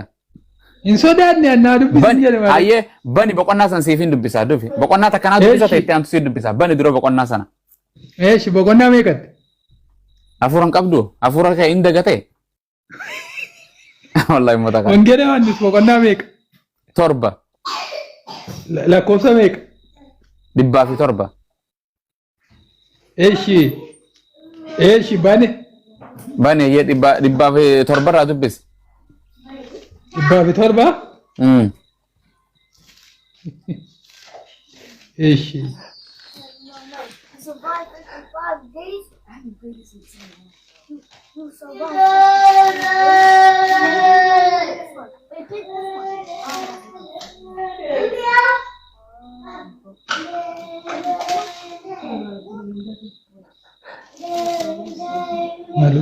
Hin sodaanne naa dubbisi jedhe malee. Ayyee bani boqonnaa san siifin dubbisaa dufi. Boqonnaa takkanaa dubbisa ta'etti antu siif dubbisaa. Bani dura boqonnaa sana. Boqonnaa meeqatti? Afuran qabdu? Afura kee hin dagate? Wallahi mata kana. Wangeela Yohaannis boqonnaa meeqa? 7. Lakkoofsa meeqa? 700. Bane. Bane ye 700 irraa dubbisi. 700? Malu.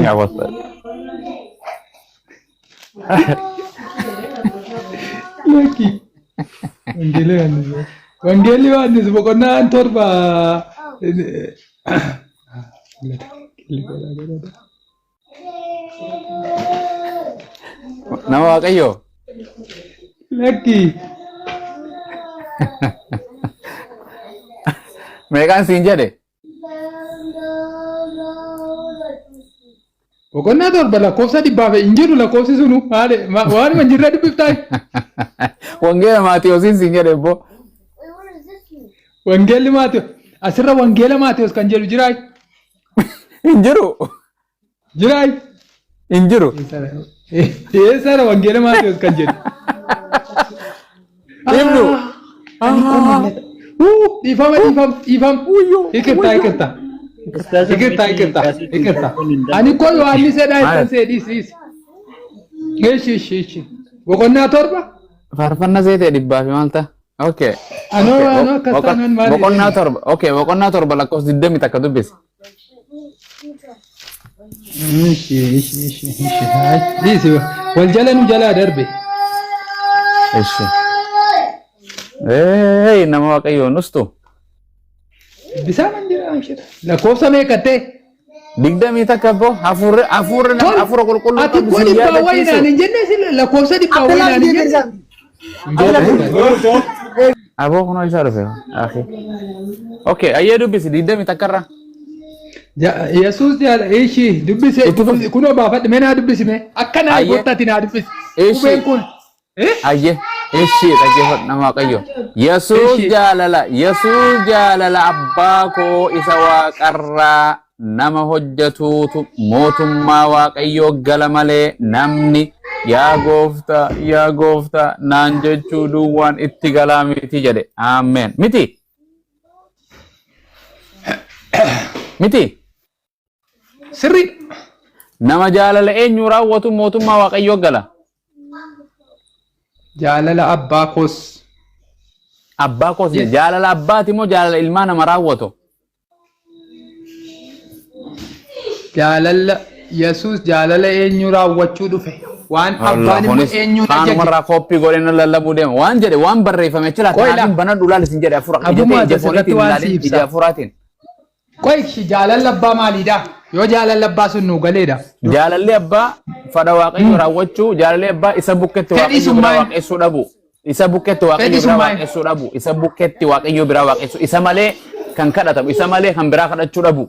Ya wallahi. Laki. Wangeela Yohaannis boqonnaa 7. Nama Waaqayyo. Laki. Meeqaan siin jedhe? Boqonnaa 7 lakkoofsa 100 hin jiru lakkoofsi sunu waan manjirra dubbiftaa. Wangeela Maatiyosiin siin jedhe boo. Wangeelli Maatiyos asirra wangeela Maatiyos kan jedhu jiraay. Hin jiru. Jiraay. Hin jiru. Eessara wangeela Maatiyos kan jedhu. Himnu. Ikirta. Ani ko Yohaannis edha sedis. Eshi. Boqonnaa 7. Faarfannaa seetee dhibbaa fi maalta? Okay. Ano kastanan maali. Boqonnaa 7. Okay, boqonnaa 7 lakkoofsa 20 takka dubbisi. Ishi. Disi wal jala nu jala darbe. Ishi. nama waaqayyoon ustu. Bisa man jira ishee. Lakkoofsa meeqattee? Digdamii takka boo hafuura qulqulluu Ati kun dhibbaa wayinaan hin jenne si lakkoofsa dhibbaa wayinaan hin jenne. Aboo kunoo isaa dhufe. Okay, ayyee dubbisi digdamii takkarra. Yesuus jaala ishii dubbise kunoo baafadhe mee naa dubbisime akka naa gootaatti naa dubbisi. Qubeen kun. Ayyee ishii dhaggeeffadhu nama waaqayyo. Yesuus jaalala abbaa koo isa waaqarraa nama hojjetuutu mootummaa waaqayyoo gala malee namni yaa gooftaa naan jechuu duwwaan itti galaa miti jedhe. Ameen. Miti. Sirri. Nama jaalala eenyu raawwatu mootummaa waaqayyoo gala. Jaalala abbaa koos. Abbaa koos jaalala abbaati moo jaalala ilmaa nama raawwatu? Jaalala Yesuus jaalala eenyu raawwachuu dhufe. Waan abbaan immoo eenyu na jedhe. Kanuma koppii godhee lallabuu deema. Waan jedhe waan barreeffame chila taatiin bana dhulaal isin jedhe afura. Ija afuraatiin. Qoy jaalala abbaa maalidha? Yoo jaalala abbaa sun nu galeedha. Jaalalli abbaa fedha waaqayyo raawwachuu, jaalalli abbaa isa bukketti waaqayyo bira waaqessuu dhabu. Isa bukketti waaqayyo bira waaqessuu dhabu. Isa bukketti waaqayyo bira waaqessuu. Isa malee kan kadhatamu, isa malee kan biraa kadhachuu dhabu.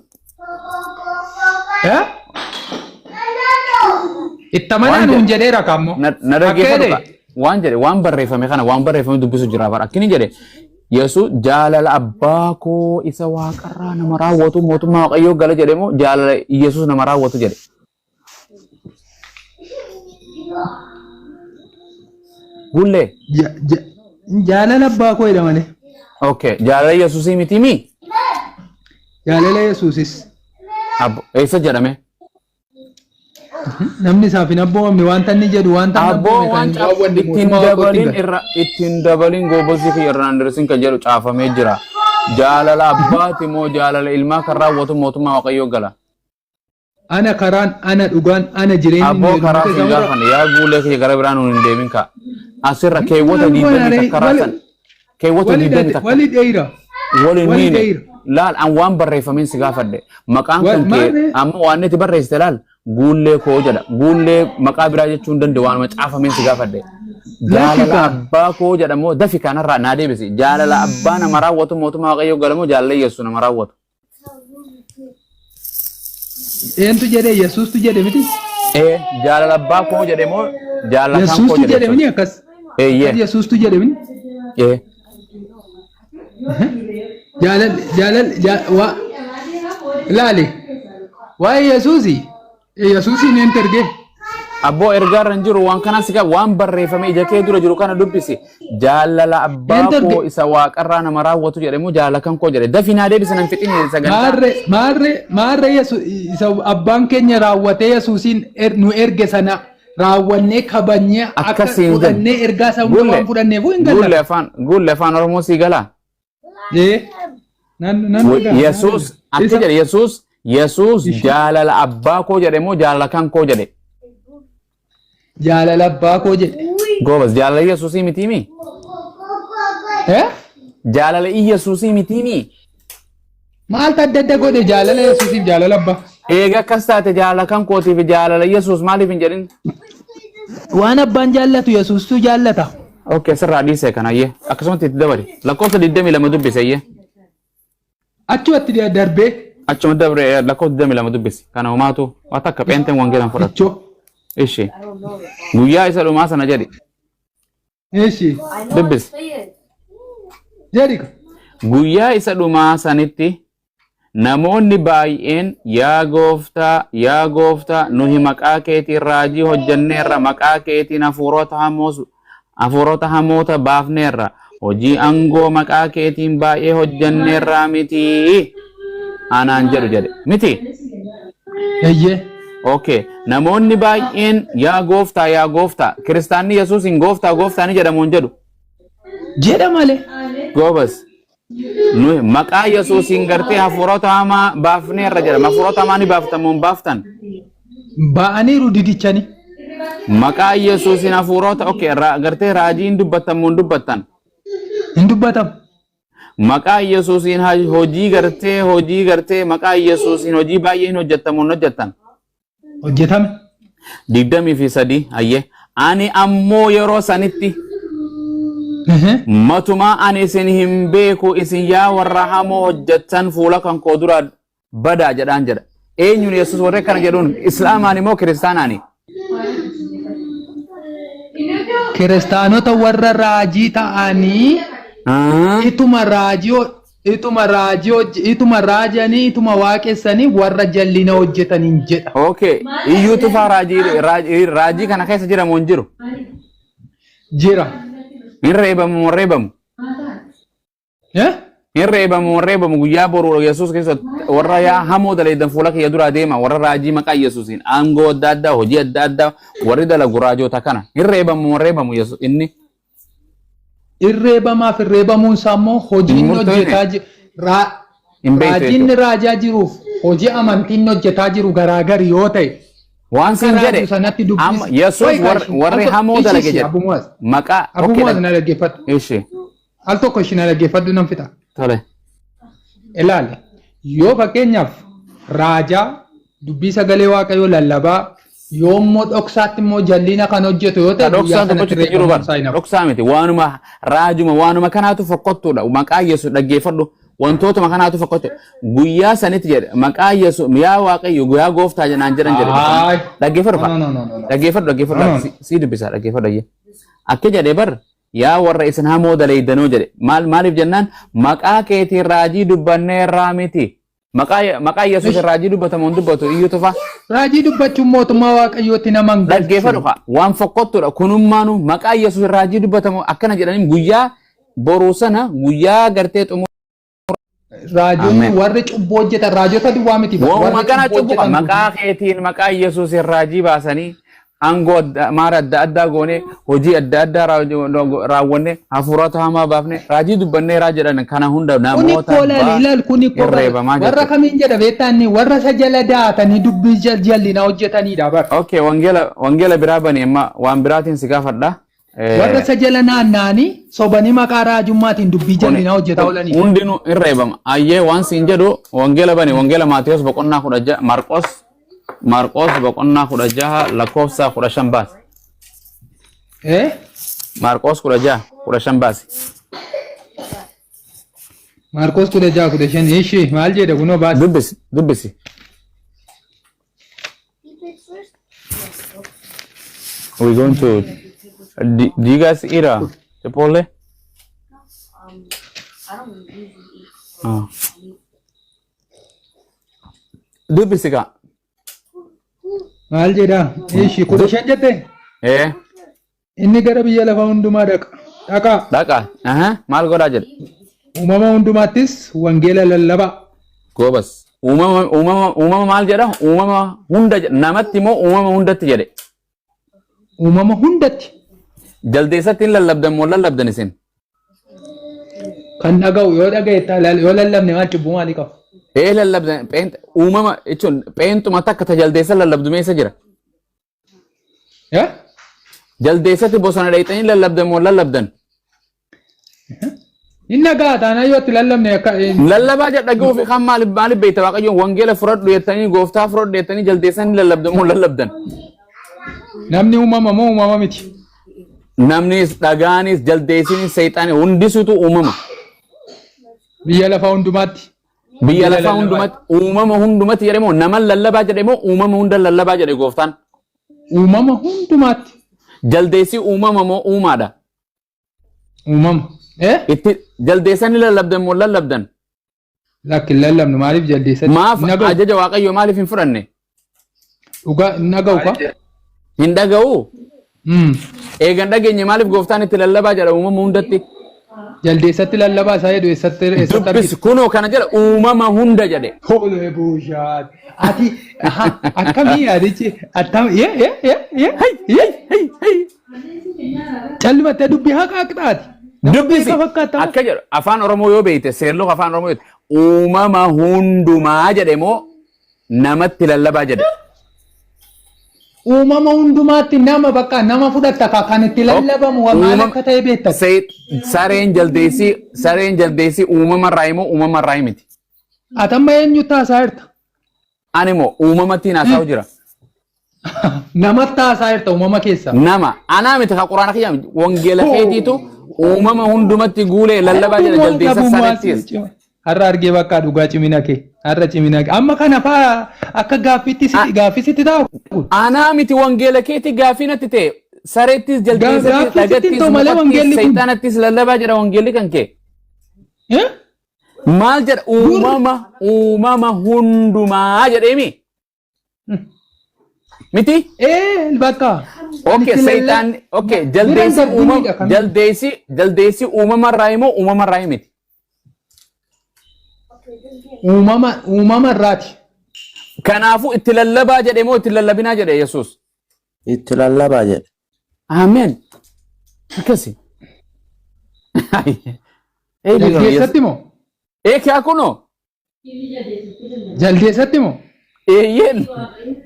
Ittamanaa nuun jedheera kammoo. Na dhaggeeffatu waan jedhe waan barreeffame kana waan barreeffame dubbisu jira bara. Akkini jedhe Yesuus jaalala abbaa koo isa waaqarraa nama raawwatu mootummaa waaqayyoo gala jedhe moo jaalala Yesuus nama raawwatu jedhe. Gullee. Jaalala abbaa koo jedha malee. Okay, jaalala Yesuusii miti mi? Jaalala Yesuusis. Eessa jedhame? Namni isaaf hin abboomamne wanta inni jedhu wanta ittiin dabalin goobosii fi irraan dirsin kan jedhu caafamee jira. Jaalala abbaati moo jaalala ilmaa kan raawwatu mootummaa waaqayyoo gala. Ana karaan, ana dhugaan, ana jireenyi. Abboo karaa fi gaafane yaa guulee kee gara biraan hin deemin ka. Asirra keewwata diidamii takka raasan. Keewwata diidamii takka. Wali dheera. Wali miine. Laal an waan barreeffameen si gaafadhe. Maqaan kan kee amma waan itti barreessite laal. Guullee koo jedha. Guullee maqaa biraa jechuun danda'u waanuma caafameen si gaafadhe. Jaalala abbaa koo jedhamoo dafi kanarraa naa deebisi. Jaalala abbaa nama raawwatu mootummaa waaqayyoo galamoo jaalala Yesuus nama raawwatu. Eentu jedhee Yesuustu jedhe miti? Jaalala abbaa koo jedhe moo jaalala kan koo Yesuustu jedhe miti akkas? Yesuustu jedhe miti? Laale waa'ee Yesuusi Yesuusiin eentu ergee? Abboo ergaarra hin jiru waan kanas waan barreeffame ija kee dura jiru kana dubbisi. Jaalala abbaa koo isa waaqarraa nama raawwatu jedhe moo jaalala kan koo jedhe dafi naa deebisa nan fixin sagantaa. Maarre isa abbaan keenya raawwatee Yesuusiin nu erge sana raawwannee kabanyee akka fudhannee ergaa isaa waan fudhanneef hin galla. Guulle afaan Oromoo sii galaa? Yesuus akka jedhe Yesuus jaalala abbaa koo jedhe moo jaalala kan koo jedhe? Jaalala abbaa koo jedhe. Goobas jaalala Yesuusii miti mi? Jaalala Yesuusii miti mi? Maaltu adda adda godhe jaalala Yesuusiif jaalala abbaa? Eega akkas taate jaalala kan kootiif jaalala Yesuus maaliif hin jedhin? Waan abbaan jaallatu Yesuustuu jaallata. Okay, sirraa dhiisee kanayyee akkasumatti itti dabali. Lakkoofsa 22 dubbiseyyee. Achumatti darbee. Achuma dabre lakkoofsa 22 dubbisi. Kana homaatu waan akka pheenteen wangeelan fudhatu. Ishi. Guyyaa isa dhumaa sana jedhi. Ishi. Dubbisi. Jedhi. Guyyaa isa dhumaa sanitti namoonni baay'een yaa gooftaa nuhi maqaa keetiin raajii hojjenneerra maqaa keetiin hafuurota hamoota baafneerra hojii aangoo maqaa keetiin baay'ee hojjenneerra miti anaan jedhu jedhe miti. Eeyyee. Okay, namoonni baay'een yaa gooftaa kiristaanni Yesuusin gooftaa ni jedhamuun jedhu. Jedha malee. Goobas. Nuyi maqaa Yesuusin gartee hafuurota hamaa baafneerra jedhama. Hafuurota hamaa ni baaftamuun baaftan. Ba'aniiru didichani. Maqaa Yesuusin hafuurota gartee raajiin dubbattamuun dubbattan. Hindubatam. Maqaa Yesuusiin hojii gartee maqaa Yesuusiin hojii baay'ee hin hojjetamu hin hojjetan. Hojjetame. 23 hayyee ani ammoo yeroo sanitti matuma ani isin hin beeku isin yaa warra hamoo hojjetan fuula kan koo dura badaa jedhaan jedha. Eenyuun Yesuus warra kana jedhuun Islaamaan immoo kiristaanaani? Kiristaanota warra raajii ta'anii ituma raajanii ituma waaqessanii warra jallina hojjetaniin jedha. Okay, iyyuutu faa raajii kana keessa jira moo hin jiru? Jira. Hin reebamu. Hin reebamu guyyaa boru Yesuus keessatti warra yaa hamoo daleedan fuula kiyya dura deema warra raajii maqaa Yesuusiin aangoo adda addaa hojii adda addaa warri dalagu raajota kana hin reebamu Yesuus inni. Irreebamaaf irreebamuun isaa immoo hojiin hojjetaa jiru. Raajiin raajaa jiruuf hojii amantiin hojjetaa jiru garaagari yoo ta'e. Waan sin jedhe Yesuus warri hamoo dalage jedhe maqaa. Abumuwaas na dhaggeeffadhu. Ishee. Al tokko ishee na dhaggeeffadhu nan fita. Tole. Ilaali yoo fakkeenyaaf raajaa dubbii sagalee waaqayyoo lallabaa yoommoo dhoksaatti immoo jallina kan hojjetu yoo ta'e dhoksaa tokkotti jiru dhoksaa miti waanuma raajuma waanuma kanaatu fokkottuudha maqaa Yesuus dhaggeeffadhu wantootuma kanaatu fokkottu guyyaa sanitti jedhe maqaa Yesuus yaa waaqayyo guyyaa gooftaa jedhan jedhe dhaggeeffadhu si dubbisaa dhaggeeffadhu akka jedhe bar yaa warra isin hamoo daleeydanoo jedhe maaliif jennaan maqaa keetiin raajii dubbannee irraa miti. Maqaa Yesuus raajii dubbatamu hin dubbatu iyyuu tufa. Raajii dubbachuun mootummaa waaqayyootti nama hin galchu. Dhaggeeffadhu waan fokkottuudha kunummaanu maqaa Yesuus raajii dubbatamu akkana jedhaniin guyyaa boruu sana guyyaa gartee xumura. Raajonni warri cubbuu hojjetan raajota duwwaa miti. Warri kana cubbuu maqaa keetiin maqaa Yesuus raajii baasanii aangoo maara adda addaa goone hojii adda addaa raawwanne hafuurota hamaa baafne raajii dubbannee jedhan kana hunda namoota irreebamaa jiru. Warra kamiin jedha beektaanni warra isa jala daatanii dubbii jallinaa hojjetanidha bara. Okay, wangeela biraa bani amma waan biraatiin si gaafadha. Warra isa jala naanna'anii sobanii maqaa raajummaatiin dubbii jallinaa hojjetaa oolanii. Hundinuu irreebama. Ayyee waan siin jedhu wangeela bani wangeela Maatiyos boqonnaa 16 Marqos boqonnaa 16 lakkoofsa 15 baasi. Marqos 15 baasi. Marqos 15 ishi maal jedha kunoo baasi. Dubbisi. We going to do you guys eat Chipotle? I don't usually eat. Dubbisi ka. Maal jedha ishi 15 jette? Inni gara biyya lafaa hundumaa dhaqa. Maal godhaa jedhe? Uumama hundumaattis wangeela lallabaa. Goobas. Uumama maal jedha? Uumama hunda namatti moo uumama hundatti jedhe? Uumama hundatti. Jaldeessatti hin lallabdan moo lallabdan isin? Kan dhaga'u yoo dhaga'e yoo lallabne maal cubbuu maalii qaba? Lallabdan uumama jechuun peentuma takka ta jaldeessa lallabdu meessa jira? Jaldeessatti bosona dheeyxanii lallabdan moo lallabdan? Inni dhagaa taanaa yoo itti lallabne akka lallabaa jedha dhaga'uuf kan maaliif beekta waaqayyoon wangeela fudhadhu jettanii gooftaa fudhadhu jettanii jaldeessanii lallabdan moo lallabdan? Namni uumama moo uumama miti? Namnis dhagaanis jaldeessinis seexaanii hundisuutu uumama. Biyya lafaa hundumaatti. Biyya lafaa hundumatti uumama hundumatti jedhee moo nama lallabaa jedhee moo uumama hunda lallabaa jedhe gooftaan? Uumama hundumaatti. Jaldeessi uumama moo uumaadha? Uumama. Itti jaldeessanii lallabdan moo lallabdan? Lakki lallabnu maaliif jaldeessanii? Maaf ajaja waaqayyoo maaliif hin fudhanne? Dhugaa hin dhaga'u ka? Hin dhaga'u? Eegan dhageenye maaliif gooftaan itti lallabaa jedha uumama hundatti? Jaldeessatti lallabaa isaa jedhu eessatti dubbisi kunoo kana jedha uumama hunda jedhe. Hoolee buushaat. Ati akkamii yaadichi attam callimattee dubbii haqa haqxaati. Dubbisi akka jedhu afaan Oromoo yoo beekte seerloo afaan Oromoo uumama hundumaa jedhe moo namatti lallabaa jedhe? uumama hundumaatti nama bakka nama fudhatta kan itti lallabamu waan akka ta'e beekta. Sareen jaldeessi uumama raayimoo uumama raayimiti. Atamma eenyu taasaa jirta? Ani moo uumamatti naasaa jira. Nama taasaa jirta uumama keessa. Nama anaa miti ka quraana kiyyaa wangeela keetiitu uumama hundumatti guulee lallabaa jira jaldeessa sareettis. Har'a argee bakka dhugaa cimina kee. Har'a cimina kee. Amma kana faa akka gaaffisitti taa'u. Anaa miti wangeela keeti gaaffii natti ta'e sareettis jaldeessatti dhagattis mukattis seexanattis lallabaa jira wangeelli kan kee. Maal jedha uumama hundumaa jedheemi. Miti? Bakka. Okay, seetaan okay jaldeessi uumama raayimoo uumama raayimiti. Uumama irraati. Kanaafuu itti lallabaa jedhe moo itti lallabinaa jedhe Yesuus? Itti lallabaa jedhe. Ameen. Akkasi. Jaldeessatti moo? Kyaa kunoo? Jaldeessatti moo? Eeyyeen.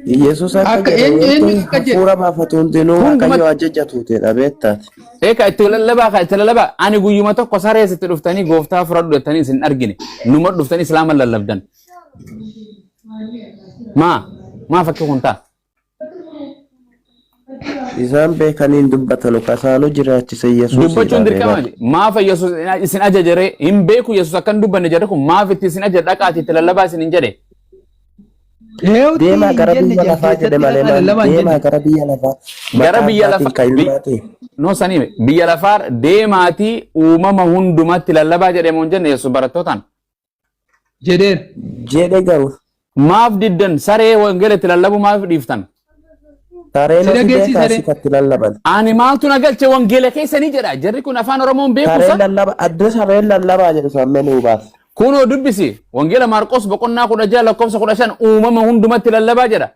Yesuus akka jedhu hafuura baafatu hundinuu Waaqayyo ajajatu ta'edha beektaati. Ka itti lallabaa ani guyyuma tokko sareessitti dhuftanii gooftaa fudhadhu jettanii isin argine numa dhuftanii islaama lallabdan. Maa fakkii kun ta'a? Isaan beekaniin dubbatan kasaanuu jiraachise Yesuus. Dubbachuun dirqama maaf Yesuus isin ajajere hin beeku Yesuus akkan dubbanne jedhe kun maaf itti isin ajaja dhaqaati itti lallabaa isin hin jedhe. Deemaa gara biyya lafaa jedhe malee deemaa gara biyya lafaa. Gara biyya lafaa. No sanii biyya lafaa deemaatii uumama hundumatti lallabaa jedhe moo hin jenne Yesuus barattootaan. Jedhe garuu. Maaf diddan saree wangeela itti lallabu maaf dhiiftan? Sareen itti lallaban. Ani maaltu na galche wangeela keessanii jedha jarri kun afaan Oromoon beekuusa. Sareen lallaba adda sareen lallabaa jedhu sammeen hubaas. Kunoo dubbisi wangeela Maarqos boqonnaa 16 lakkoofsa 15 uumama hundumatti lallabaa jedha.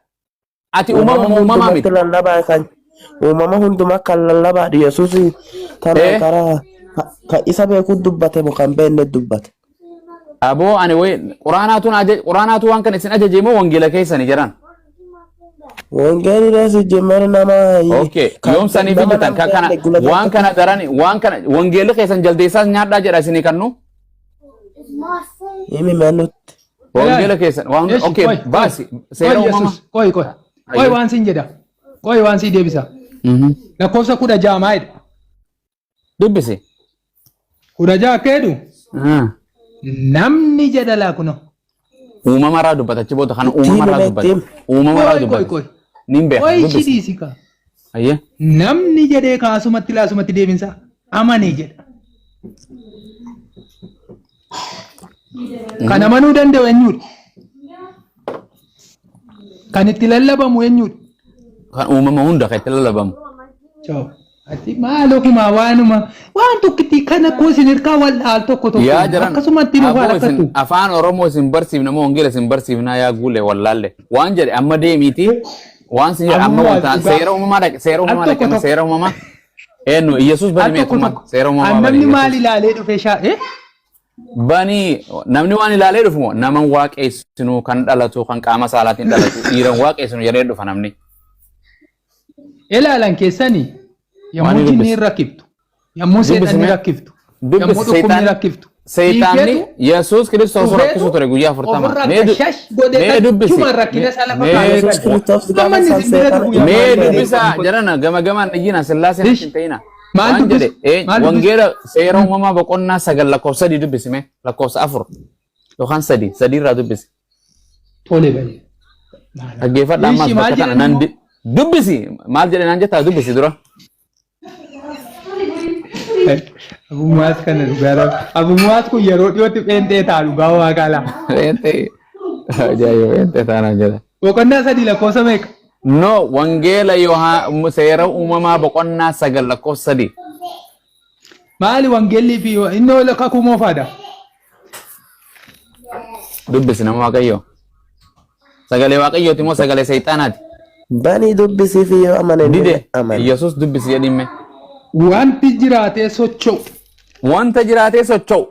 Ati uumamaa miti. Uumama hundumaa kan lallabaa Yesuus kana karaa kan isa beeku dubbate moo kan beenne dubbate. Aboo ani quraanaatu waan kana isin ajaje moo wangeela keessanii jedhan. Wangeelli reessi jemmere nama. Okay yoomsanii fijitan kana waan kana darani waan kana wangeelli keessan jaldeessaas nyaadhaa jedha isinii kannu. Imi menutti. Wangeela keessan waan okay baasi seera uumama. Koi waan sin jedha. Koi waan si deebisa. Lakkoofsa 16 maayidha. Dubbisi. 16 keedu. Namni jedha laa kuno. Uumama irraa dubbata achi booda kana uumama irraa dubbata. Uumama irraa dubbata. Nin beeka dubbisi. Koi shidhiisika. Ayya. Namni jedhee kaasumatti laasumatti deebinsa amanee jedha. Kan amanuu danda'u eenyudha? Kan itti lallabamu eenyudha? Kan uumama hunda kan itti lallabamu. Ati maaloo himaa waan tokkitti kana koo isin hirkaa wal dhaal tokko akkasumatti nu faarfatu. Afaan Oromoo isin barsiifna moo wangeela isin barsiifnaa yaa guulee wallaalle waan jedhe amma deemiiti waan sin jedhe amma wanta seera uumamaa dhaqe seera uumamaa eenyu Yesuus bani meekuma seera uumamaa namni maal ilaalee dhufe shaa'e? Bani namni waan ilaalee dhufu moo nama waaqessinu kan dhalatu kan qaama saalaatiin dhalatu dhiiran waaqessinu jedhee dhufa namni. Ilaalan keessanii yommuu jinni rakkiftu yommuu seexanni rakkiftu yommuu dhukkubni rakkiftu. Seexanni Yesuus Kiristoos rakkisu ture guyyaa 40. Mee dubbisa jarana gama gamaan dhiyyina sillaaseen hin ta'ina. Waan jedhe wangeela seera uumamaa boqonnaa 9 lakkoofsa 3 dubbisime lakkoofsa 4 yookaan 3 irraa dubbisi. Tole baay'ee. Dhaggeeffadha ammas bakka kana nan dubbisi maal jedhe naan jettaa dubbisi dura. Abumaat kana dhugaara. Abumaat kun yeroo dhiyootti pheenxee ta'a dhugaa waaqaalaa. Pheenxee. Ajaa'iba pheenxee taanaan jedha. Boqonnaa 3 lakkoofsa meeqa? No wangeela seera uumamaa boqonnaa 9 lakkoofsa 3. Maali wangeellii fi inni ol kakuu moofaadha? Dubbisi nama Waaqayyo. Sagalee Waaqayyooti moo sagalee seexaanaati? Bani dubbisi fi yoo amane dide Yesuus dubbisi jedhime. Wanti jiraatee socho'u. Wanta jiraatee socho'u.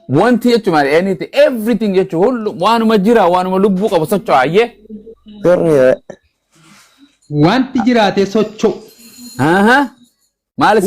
Wanti jechuun maali? Anything, everything jechuun waanuma jira, waanuma lubbuu qabu socho'u ayyee. Wanti jiraate socho'u. Maal